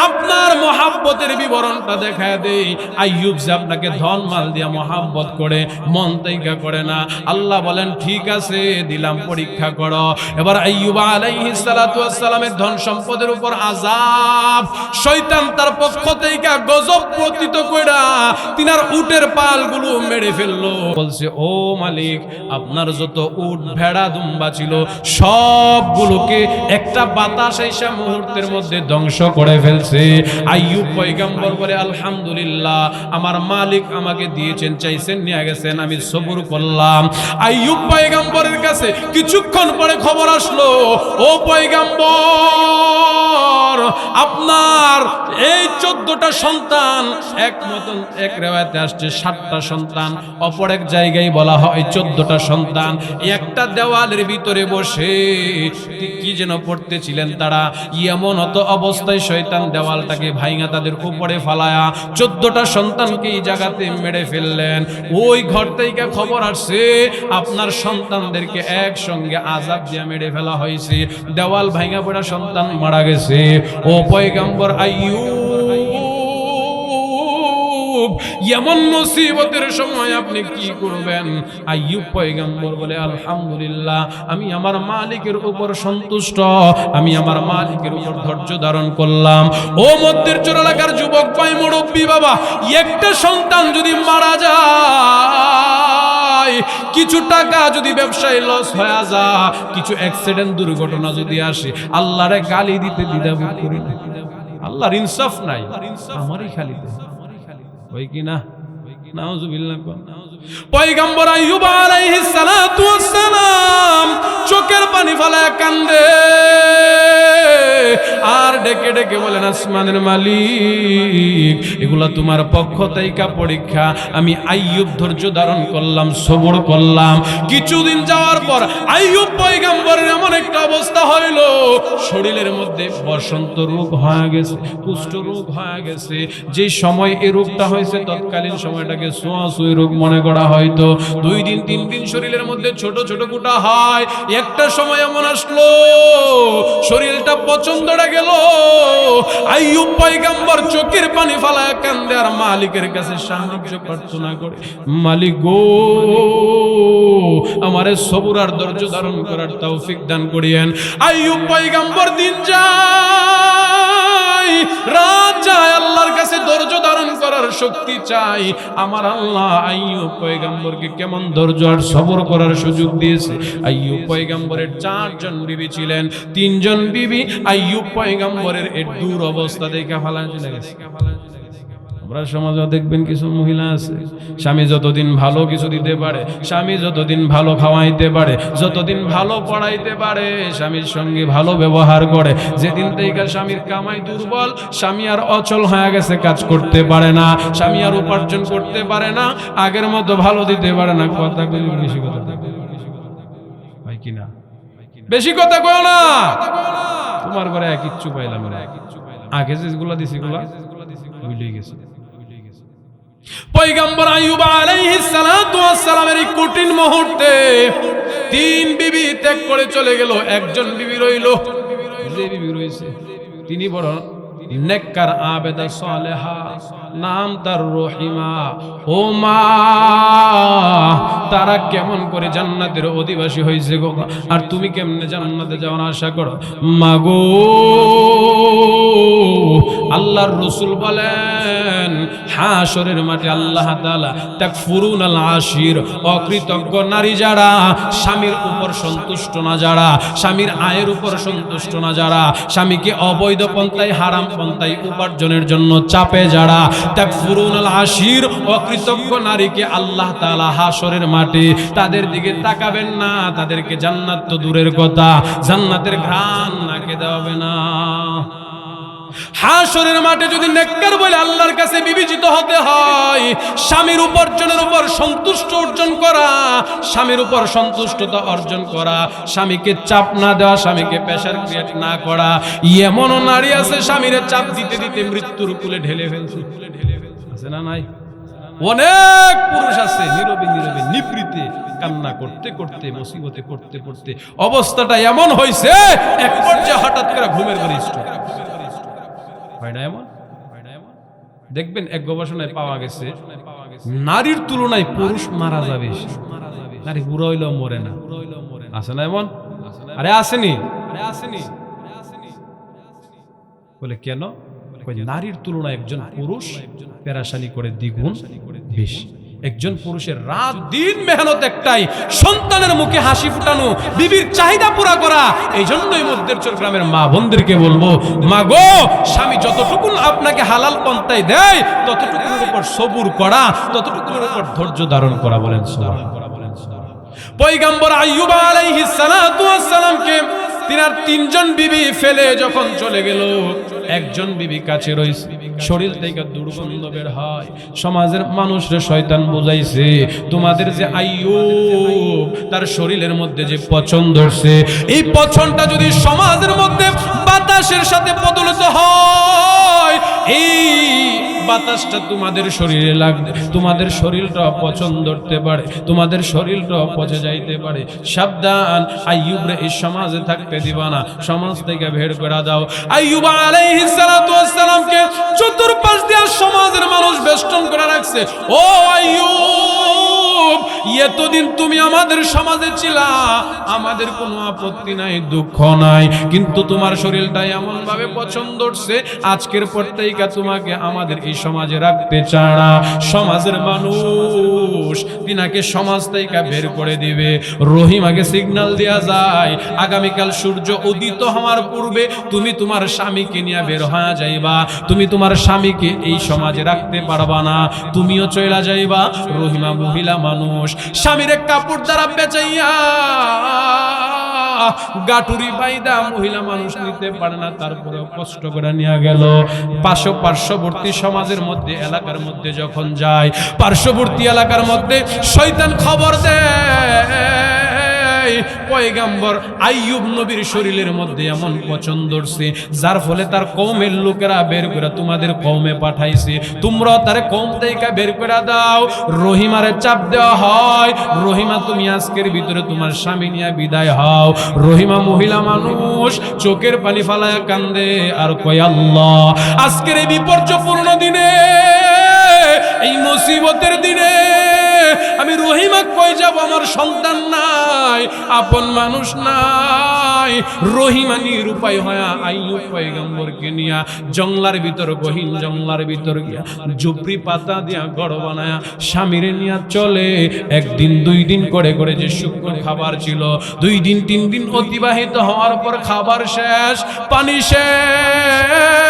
আপনার মহাব্বতের বিবরণটা দেখায় দেই। আইয়ুব যে আপনাকে ধন মাল দিয়া মহাব্বত করে, মন থেকে করে না। আল্লাহ বলেন ঠিক আছে দিলাম, পরীক্ষা করো। এবার আইয়ুব আলাইহিস সালাতু ওয়াস সালামের ধন সম্পদের উপর আযাব, শয়তান তার পক্ষ থেকে গজব পতিত কইরা তিনার উটের পালগুলো মেরে ফেললো। বলছে ও মালিক, আপনার যত উট ভেড়া দুম্বা ছিল সবগুলোকে একটা বাতাস এসে মুহূর্তের মধ্যে ধ্বংস করে ফেলছে। আইয়ুব পয়গম্বর বলে আলহামদুলিল্লাহ, আমার মালিক আমাকে দিয়েছেন, চাইছেন নিয়ে গেছেন, আমি সবুর করলাম। আইয়ুব পয়গম্বরের কাছে কিছুক্ষণ পরে খবর আসলো, ও পয়গম্বর, আপনার এই 14টা সন্তান, এক মতন এক রিওয়ায়াতে আসছে 7টা সন্তান, অপর এক জায়গায় বলা হয় 14টা সন্তান, একটা দেওয়ালের ভিতরে বসে কি যেন পড়তেছিলেন তারা। এমন অত অবস্থায় শয়তান দেওয়ালটাকে ভাঙা তাদের উপরে ফালায়া 14টা সন্তানকে এই জায়গাতে মেরে ফেললেন। ওই ঘর থেকে খবর আসছে আপনার সন্তানদেরকে একসঙ্গে আযাব দিয়ে মেরে ফেলা হয়েছে, দেওয়াল ভাঙা পড়া সন্তান মারা গেছে। ও পয়গম্বর আইয়ুব, এমন মুসিবতের সময় আপনি কি করবেন? আইয়ুব পয়গম্বর বলে আলহামদুলিল্লাহ, আমি আমার মালিকের উপর সন্তুষ্ট, আমি আমার মালিকের উপর ধৈর্য ধারণ করলাম। ও মধ্যের চর এলাকার যুবক ভাই, মুরব্বী বাবা, একটা সন্তান যদি মারা যায়, কিছু টাকা যদি ব্যবসায় লস হয়ে যায়, কিছু অ্যাক্সিডেন্ট দুর্ঘটনা যদি আসে, আল্লাহরে গালি দিতে দ্বিধাবোধ করি না। আল্লাহর ইনসাফ নাই, আমারই খালি ওই কি না? নাউজুবিল্লাহ। পয়গম্বর আইয়ুব আলাইহিস সালাতু ওয়াস সালাম চোখের পানি ফেলায় কান্দে আর ডেকে ডেকে বলেন, আসমানের মালিক, এগুলা তোমার পক্ষ থেকে পরীক্ষা। আমি আইয়ুব ধৈর্য ধারণ করলাম, সবর করলাম। কিছুদিন যাওয়ার পর আইয়ুব পয়গম্বরের এমন একটা অবস্থা হইল, শরীরের মধ্যে বসন্ত রোগ হয়ে গেছে, কুষ্ঠ রোগ হয়ে গেছে। যে সময় এই রোগটা হয়েছে তৎকালীন সময়টাকে ছোঁয়াছুঁই রোগ মনে করা হয়তো। 2 দিন 3 দিন শরীরের মধ্যে ছোট ছোট কুটা হয়। একটা সময় এমন আসলো শরীরটা পছন্দটা গেল। আইয়ুব পয়গম্বর চোখের পানি ফালায় কান্দে আর মালিকের কাছে সাহায্য প্রার্থনা করে, মালিক গো, আমারে সবর আর ধৈর্য ধারণ করার তৌফিক দান করিয়েন। আইয়ুব পয়গম্বর দিন যায় রাত যায়, আল্লাহর কাছে ধৈর্য ধারণ করার শক্তি চাই। আমার আল্লাহ আইয়ুব পয়গম্বরকে কেমন ধৈর্য আর সবর করার সুযোগ দিয়েছে। আইয়ুব পয়গম্বরের 4 জন বিবি ছিলেন, 3 জন বিবি আইয়ুব পয়গম্বরের এই দূর অবস্থা দেখে ফালান চলে গেছে। আমরা সমাজে দেখবেন কিছু মহিলা আছে, স্বামী যতদিন ভালো কিছু দিতে পারে, স্বামী যতদিন ভালো খাওয়াইতে পারে, যতদিন ভালো পড়াইতে পারে, স্বামীর সঙ্গে ভালো ব্যবহার করে, যেদিন থেকে স্বামীর কামাই দুর্বল, স্বামী আর অচল হয়ে গেছে, কাজ করতে পারে না, স্বামী আর উপার্জন করতে পারে না, আগের মতো ভালো দিতে পারে না। কথা কই বেশি কথা ভাই কিনা, বেশি কথা কয় না। তোমার ঘরে কিচ্ছু পাইলাম না, আগে যেগুলা দিছি গুলা ভুলে গেছে। পয়গম্বর আইয়ুব আলাইহিস সালাতু ওয়াস সালামের এই কঠিন মুহূর্তে 3 বিবি ত্যাগ করে চলে গেল, একজন বিবি রইল। যে বিবি রইছে তিনি বড় নেককার, আবেদা, সালেহা, নাম তার রহিমা। ও মা, তারা কেমন করে জান্নাতের অধিবাসী হয়েছে গো, আর তুমি কেমনে জান্নাতে যাওয়ার আশা করো? মাগো, আল্লাহর রাসূল বলেন হাশরের মাঠে আল্লাহ তাআলা তাকফুরুনাল আশির, অকৃতজ্ঞ নারী যারা, স্বামীর উপর সন্তুষ্ট না যারা, স্বামীর আয়ের উপর সন্তুষ্ট না যারা, স্বামীকে অবৈধ পন্থায় হারাম পন্থায় উপার্জনের জন্য চাপে যারা, তাকফুরুনাল আশির, অকৃতজ্ঞ নারীকে আল্লাহ তাআলা হাশরের মাঠে তাদের দিকে তাকাবেন না, তাদেরকে জান্নাত তো দূরের কথা, জান্নাতের ঘ্রাণ নাকে দেওয়াবে না। হাশরের মাঠে যদি নেককার বলে আল্লাহর কাছে বিবেচিত হতে হয়, স্বামীর উপার্জনের উপর সন্তুষ্ট অর্জন করা, স্বামীর উপর সন্তুষ্টতা অর্জন করা, স্বামীকে চাপ না দেওয়া, স্বামীকে প্রেসার ক্রিয়েট না করা। এমন নারী আছে স্বামীরে চাপ দিতে দিতে মৃত্যুর কুলে ঢেলে ফেলছে, আছে না নাই? অনেক পুরুষ আছে নীরবে নীরবে নিবৃতে কান্না করতে করতে, মুসিবতে পড়তে পড়তে অবস্থাটা এমন হয়েছে এক পর্যায়ে হঠাৎ করে ঘুমের ঘরে স্ট্রোক হয় না এমন? দেখবেন এক গবেষণায় পাওয়া গেছে নারীর তুলনায় পুরুষ মারা যাবে, নারী বুড়ো হইলেও মরে না। আছে না এমন? আরে আসেনি বলে কেন? নারীর তুলনায় একজন পুরুষ পেরেশানি করে দ্বিগুণ বেশি। একজন পুরুষের রাত দিন মেহনত একটাই, সন্তানের মুখে হাসি ফুটানো, বিবির চাহিদা পুরা করা। এই জন্যই মধ্যেরচর গ্রামের মা বোনদেরকে বলবো, মা গো, স্বামী যতটুকু আপনাকে হালাল পন্থায় দেয় ততটুকুর উপর সবুর করা, ততটুকুর উপর ধৈর্য ধারণ করা। বলেন সুবহানাল্লাহ। পয়গম্বর আইয়ুব আলাইহিস সালাতু ওয়াস সালামকে তিনার তিনজন বিবি ফেলে যখন চলে গেল, একজন বিবি কাছে রইছে, শরীর থেকে দুর্গন্ধ বের হয়। সমাজের মানুষরা শয়তান বুঝাইছে, তোমাদের যে আইয়ুব তার শরীরের মধ্যে যে পচন ধরছে, এই পচনটা যদি সমাজের মধ্যে বাতাসের সাথে বদলিত হয়, এই বাতাসটা তোমাদের শরীরে লাগবে, তোমাদের শরীরটা পচন ধরতে পারে, তোমাদের শরীরটা পচে যাইতে পারে। সাবধান, আইয়ুবরে এই সমাজে থাকতে দিবা না, সমাজ থেকে বের করে দাও। আইয়ুব আলাইহিস সালাতু ওয়াস সালামকে চতুর্পাশ দিয়ে সমাজের মানুষ বেষ্টন করে রাখছে। ও আইয়ুব, এতদিন তুমি আমাদের সমাজে ছিলা, আমাদের কোনো আপত্তি নাই, দুঃখ নাই, কিন্তু তোমার শরীরটা এমন ভাবে পছন্দ ধরছে, আজকের পর থেকে তোমাকে আমাদের এই সমাজে রাখতে চায় না। সমাজের মানুষ তিনাকে সমাজ থেকে বের করে দিবে। রহিমাকে সিগন্যাল দেয়া যায়, আগামীকাল সূর্য উদিত হওয়ার পূর্বে তুমি তোমার স্বামীকে নিয়ে বের হয়ে যাইবা, তুমি তোমার স্বামীকে এই সমাজে রাখতে পারবা না, তুমিও চলে যাইবা। রহিমা মহিলা মানুষ, স্বামীর কাপড় দ্বারা বেচাইয়া গাটুরি বাইদা মহিলা মানুষ নিতে পারে না, তারপরেও কষ্ট করে নিয়ে গেল। পার্শ্ববর্তী সমাজের মধ্যে, এলাকার মধ্যে যখন যায়, পার্শ্ববর্তী এলাকার মধ্যে শয়তান খবর দেয় পয়গম্বর আইয়ুব নবীর শরীরের মধ্যে এমন পচন ধরছে, যার ফলে তার কওমের লোকেরা বের করে তোমাদের কওমে পাঠাইছে, তোমরা তার কওম থেকে বের করে দাও। রহিমারে চাপ দেওয়া হয়, রহিমা তুমি আজকের ভিতরে তোমার স্বামী নিয়ে বিদায় হও। রহিমা মহিলা মানুষ চোখের পানি ফালায়া কান্দে আর কয়, আল্লাহ, আজকের এই বিপর্যয়পূর্ণ দিনে, এই মুসিবতের দিনে আমি রহিমা কই যাব? আমার সন্তান নাই, আপন মানুষ নাই। রহিমা নিরুপায় হয়া আইয়ুব পয়গম্বরকে নিয়া জঙ্গলার ভিতর, গহীন জঙ্গলার ভিতর গিয়া জুপরি পাতা দিয়া গড় বানায়া স্বামীরে নিয়া চলে। একদিন 2 দিন করে করে যে শুকনো খাবার ছিল, 2 দিন 3 দিন অতিবাহিত হওয়ার পর খাবার শেষ, পানি শেষ।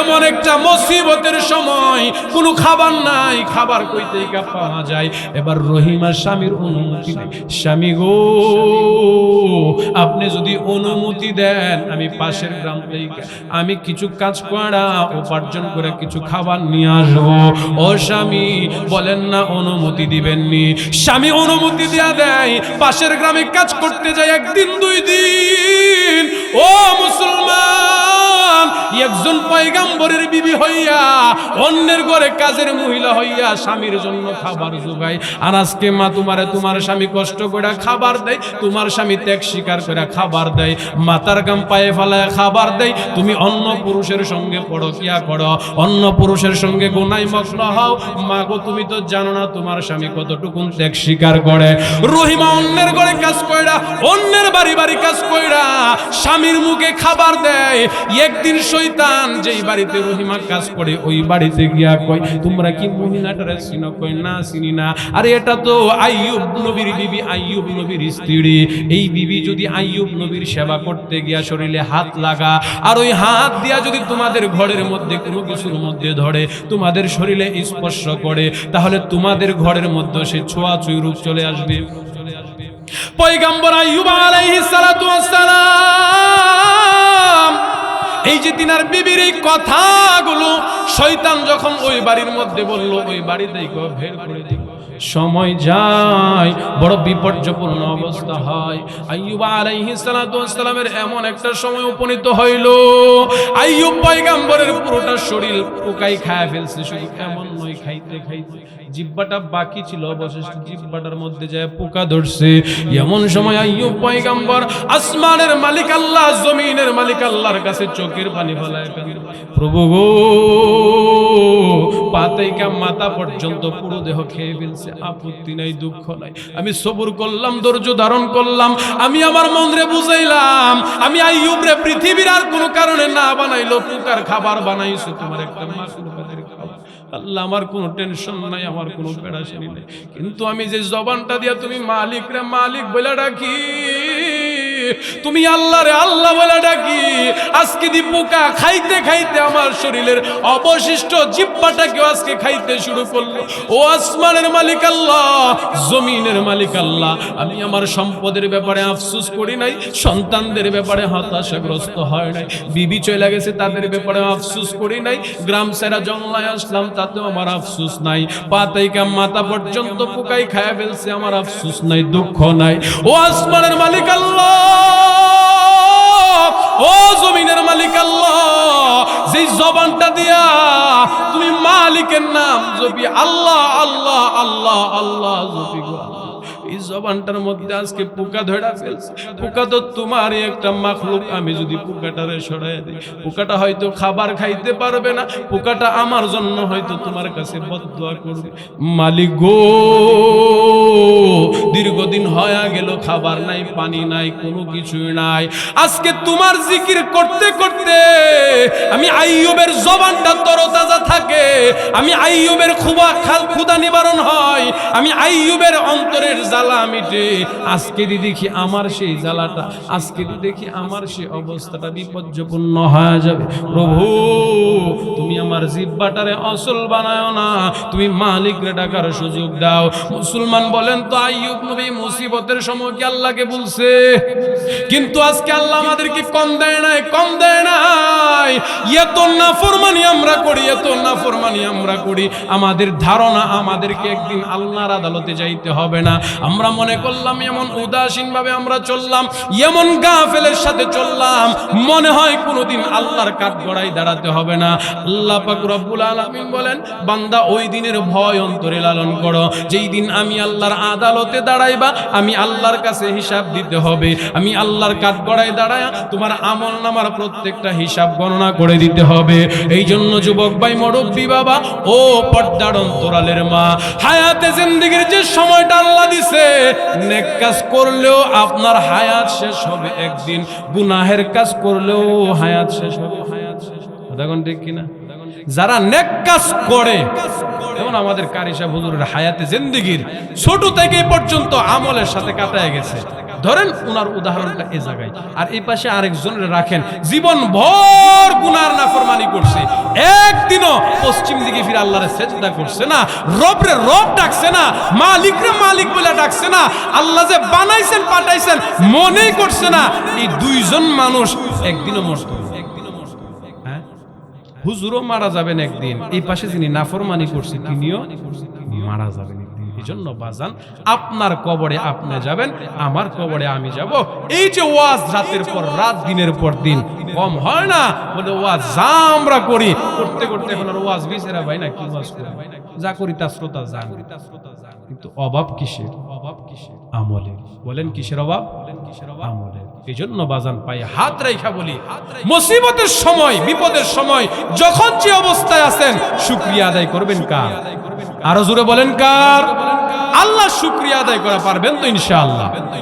এমন একটা মুসিবতের সময়, কোনো খাবার নাই, খাবার কই থেকে পাওয়া যায়? এবার রহিমার স্বামীর অনুমতি নেই। স্বামী গো, আপনি যদি অনুমতি দেন, আমি পাশের গ্রাম থেকে আমি কিছু কাজ করা উপার্জন করে কিছু খাবার নিয়ে আসবো। ও স্বামী, বলেন না অনুমতি দিবেননি? স্বামী অনুমতি দেয়া দেয়, পাশের গ্রামে কাজ করতে যায়। 1 দিন 2 দিন, ও মুসলমান, একজন পয়গম্বরের বিবি হইয়া অন্যের ঘরে কাজের মহিলা হইয়া স্বামীর জন্য খাবার জোগায়। আর আজকে মা তোমারে তোমার স্বামী কষ্ট করে খাবার দেয়, তোমার স্বামী ত্যাগ স্বীকার করে খাবার দেয়, মাথার গাম পায়ে ফেলায় খাবার দেয়, তুমি অন্য পুরুষের সঙ্গে পরকিয়া করো, অন্য পুরুষের সঙ্গে গুনায় মগ্ন হও। মা গো, তুমি তো জানো না তোমার স্বামী কতটুকু ত্যাগ স্বীকার করে। রহিমা অন্যের ঘরে কাজ কইরা, অন্যের বাড়ি বাড়ি কাজ কইরা স্বামীর মুখে খাবার দেয়। একদিন শয়তান যেই বাড়িতে রহিমা কাজ করে, ওই বাড়িতে গিয়া কয়, তোমরা কি মহিলাটারে চিনো? কয়, না চিনি না। আরে এটা তো আইয়ুব নবীর বিবি, আইয়ুব নবীর স্ত্রী। এই বিবি যদি আইয়ুব নবীর সেবা করতে গিয়া শরীরে হাত লাগা, আর ওই হাত দিয়া যদি তোমাদের ঘরের মধ্যে কোনো কিছুর মধ্যে ধরে, তোমাদের শরীরে স্পর্শ করে, তাহলে তোমাদের ঘরের মধ্যে সে ছোঁয়াছুঁই রূপ চলে আসবে। পয়গম্বর আইয়ুব আলাইহিস সালাতু ওয়াস সালাম, এই যে তিনার বিবির এই কথাগুলো শয়তান যখন ওই বাড়ির মধ্যে বলল, ওই বাড়ি থেকে বের করে দিল। সময় যায়, বড় বিপর্যয়পূর্ণ অবস্থা হয়। আইয়ুব আলাইহিস সালাতু ওয়াস সালামের এমন একটা সময় উপনীত হইল, আইয়ুব পয়গম্বরের পুরোটা শরীর পোকায় খায় ফেলছে। শুধু এমন নয়, খাইতে খাইতে জিহ্বাটা বাকি ছিল, অবশেষে জিহ্বাটার মধ্যে যায় পোকা ধরছে। এমন সময় আইয়ুব পয়গম্বর আসমানের মালিক আল্লাহ, জমিনের মালিক আল্লাহর কাছে চোখের চোখের পানি ফেলায় কান্দে, প্রভু গো পাতাইকা মাথা পর্যন্ত পুরো দেহ খেয়ে ফেলছে, আপত্তি নাই, দুঃখ নাই, আমি সবুর করলাম, ধৈর্য ধারণ করলাম, আমি আমার মনরে বুঝাইলাম, আমি আইয়ুব রে পৃথিবীর আর কোনো কারণে না বানাইলো, পোকার খাবার বানাইছো, তোমার একটা মাখলুকাতের খাবার। আল্লাহ আমার কোনো টেনশন নাই, আমার কোনো পেরেশানি নাই, কিন্তু আমি যে জবানটা দিয়া তুমি মালিক রে মালিক বলে ডাকি, তুমি আল্লাহ রে আল্লাহ বলে ডাকি, আজকে দি পোকা খাইতে খাইতে আমার শরীরের অবশিষ্ট জিহ্বাটাকে আজকে খাইতে শুরু করলো। ও আসমানের মালিক আল্লাহ, জমিনের মালিক আল্লাহ, আমি আমার সম্পদের ব্যাপারে আফসোস করি নাই, সন্তানদের ব্যাপারে হতাশাগ্রস্ত হয় নাই, বিবি চলে গেছে তাদের ব্যাপারে আফসোস করি নাই, গ্রাম ছেড়ে জঙ্গলায় আসলাম তাতেও আমার আফসোস নাই, পাতাইকা মাথা পর্যন্ত পোকাই খায়া ফেলছে, আমার আফসোস নাই, দুঃখ নাই। ও আসমানের মালিক আল্লাহ, ও জমিনের মালিক আল্লাহ, যেই জবানটা দিয়া তুমি মালিকের নাম জপি, আল্লাহ আল্লাহ আল্লাহ আল্লাহ জপি গো, এই জবানটার মধ্যে আজকে পোকা ধরা ফেলছে। পোকা তো তোমারই একটা মাখলুক, আমি যদি পোকাটারে সরাই দিই, পোকাটা হয়তো খাবার খাইতে পারবে না, পোকাটা আমার জন্য হয়তো তোমার কাছে বদদুয়া করবে। মালিক গো, দীর্ঘদিন হয়ে গেল, খাবার নাই, পানি নাই, কোনো কিছুই নাই, আজকে তোমার জিকির করতে করতে আমি আইয়ুবের জবানটা তরতাজা থাকে, আমি আইয়ুবের ক্ষুধা নিবারণ হয়, আমি আইয়ুবের অন্তরের জ্বালা মিটে। আজকে দেখি আমার সেই জ্বালাটা, আজকে দেখি আমার সেই অবস্থাটা বিপজ্জপূর্ণ হয়ে যাবে। প্রভু তুমি আমার জিহ্বাটারে অসল বানায়ো না, তুমি মালিকরে ডাকার সুযোগ দাও। মুসলমান বলেন তো আইয়ুব নবী মুসিবতের সময় কি আল্লাহকে বলছে? কিন্তু আজকে আল্লাহ আমাদেরকে কম দেয় নাই, কম দেয় নাই। এত নাফরমানি আমরা করি, এত নাফরমানি আমরা করি, আমাদের ধারণা আমাদেরকে একদিন আল্লাহর আদালতে যাইতে হবে না। আমরা মনে করলাম এমন উদাসীন ভাবে আমরা চললাম, এমন গাফেলের সাথে চললাম, মনে হয় কোনোদিন আল্লাহর কাঠগড়ায় দাঁড়াতে হবে না। আল্লাহ পাক রব্বুল আলামিন বলেন, বান্দা ওই দিনের ভয় অন্তরে লালন করো, যেই দিন আমি আল্লাহর আদালতে দাঁড়াইবা, আমি আল্লাহর কাছে হিসাব দিতে হবে, আমি আল্লাহর কাঠগড়ায় দাঁড়ায় তোমার আমল নামার প্রত্যেকটা হিসাব গণনা করে দিতে হবে। এই জন্য যুবক ভাই, মুরব্বী বাবা, ও পর্দার অন্তরালের মা, হায়াতে জিন্দেগির যে সময়টা আল্লাহ দিছে, নেক কাজ করলেও আপনার হায়াত শেষ হবে একদিন, গুনাহের কাজ করলেও হায়াত শেষ হবে। দেখুন ঠিক কিনা? যারা নেক কাজ করে, যেমন আমাদের কারি সাহেব হুজুরের হায়াতে জিন্দেগির ছোট থেকে পর্যন্ত আমলের সাথে কাটায় গেছে, ধরেন ওনার উদাহরণটা এই জায়গায়, আর এই পাশে আরেকজনের রাখেন জীবন ভর গুনার নাফরমানি করছে, একদিনও পশ্চিম দিকে ফিরে আল্লাহরে সেজদা করছে না, রবরে রব ডাকছে না, মালিকরে মালিক বলে ডাকছে না, আল্লাহ যে বানাইছেন পাঠাইছেন মনেই করছে না। এই দুইজন মানুষ একদিনও মরত, হ্যাঁ, হুজুরও মারা যাবেন একদিন, এই পাশে যিনি নাফরমানি করছে তিনিও মারা যাবেন। এই জন্য বাজান, আপনার কবরে আপনি যাবেন, আমার কবরে আমি যাব। এই যে ওয়াজ রাতের পর রাত, দিনের পর দিন, কম হয় না বলে ওয়াজ যা আমরা করি, করতে করতে এখন আর ওয়াজ বিছেরা ভাই না, কি ওয়াজ করি, যা করি তা শ্রোতা জান, কিন্তু অভাব কিসের? অভাব কিসের? আমলের। বলেন কিসের অভাব? আমলের। এই জন্য বাজান পায়ে হাত রাইখা বলি, মুসিবতের সময়, বিপদের সময় যখন যে অবস্থায় আছেন, শুকরিয়া আদায় করবেন কার? আরো জোরে বলেন কার? আল্লাহ শুকরিয়া আদায় করা পারবেন তো ইনশাআল্লাহ।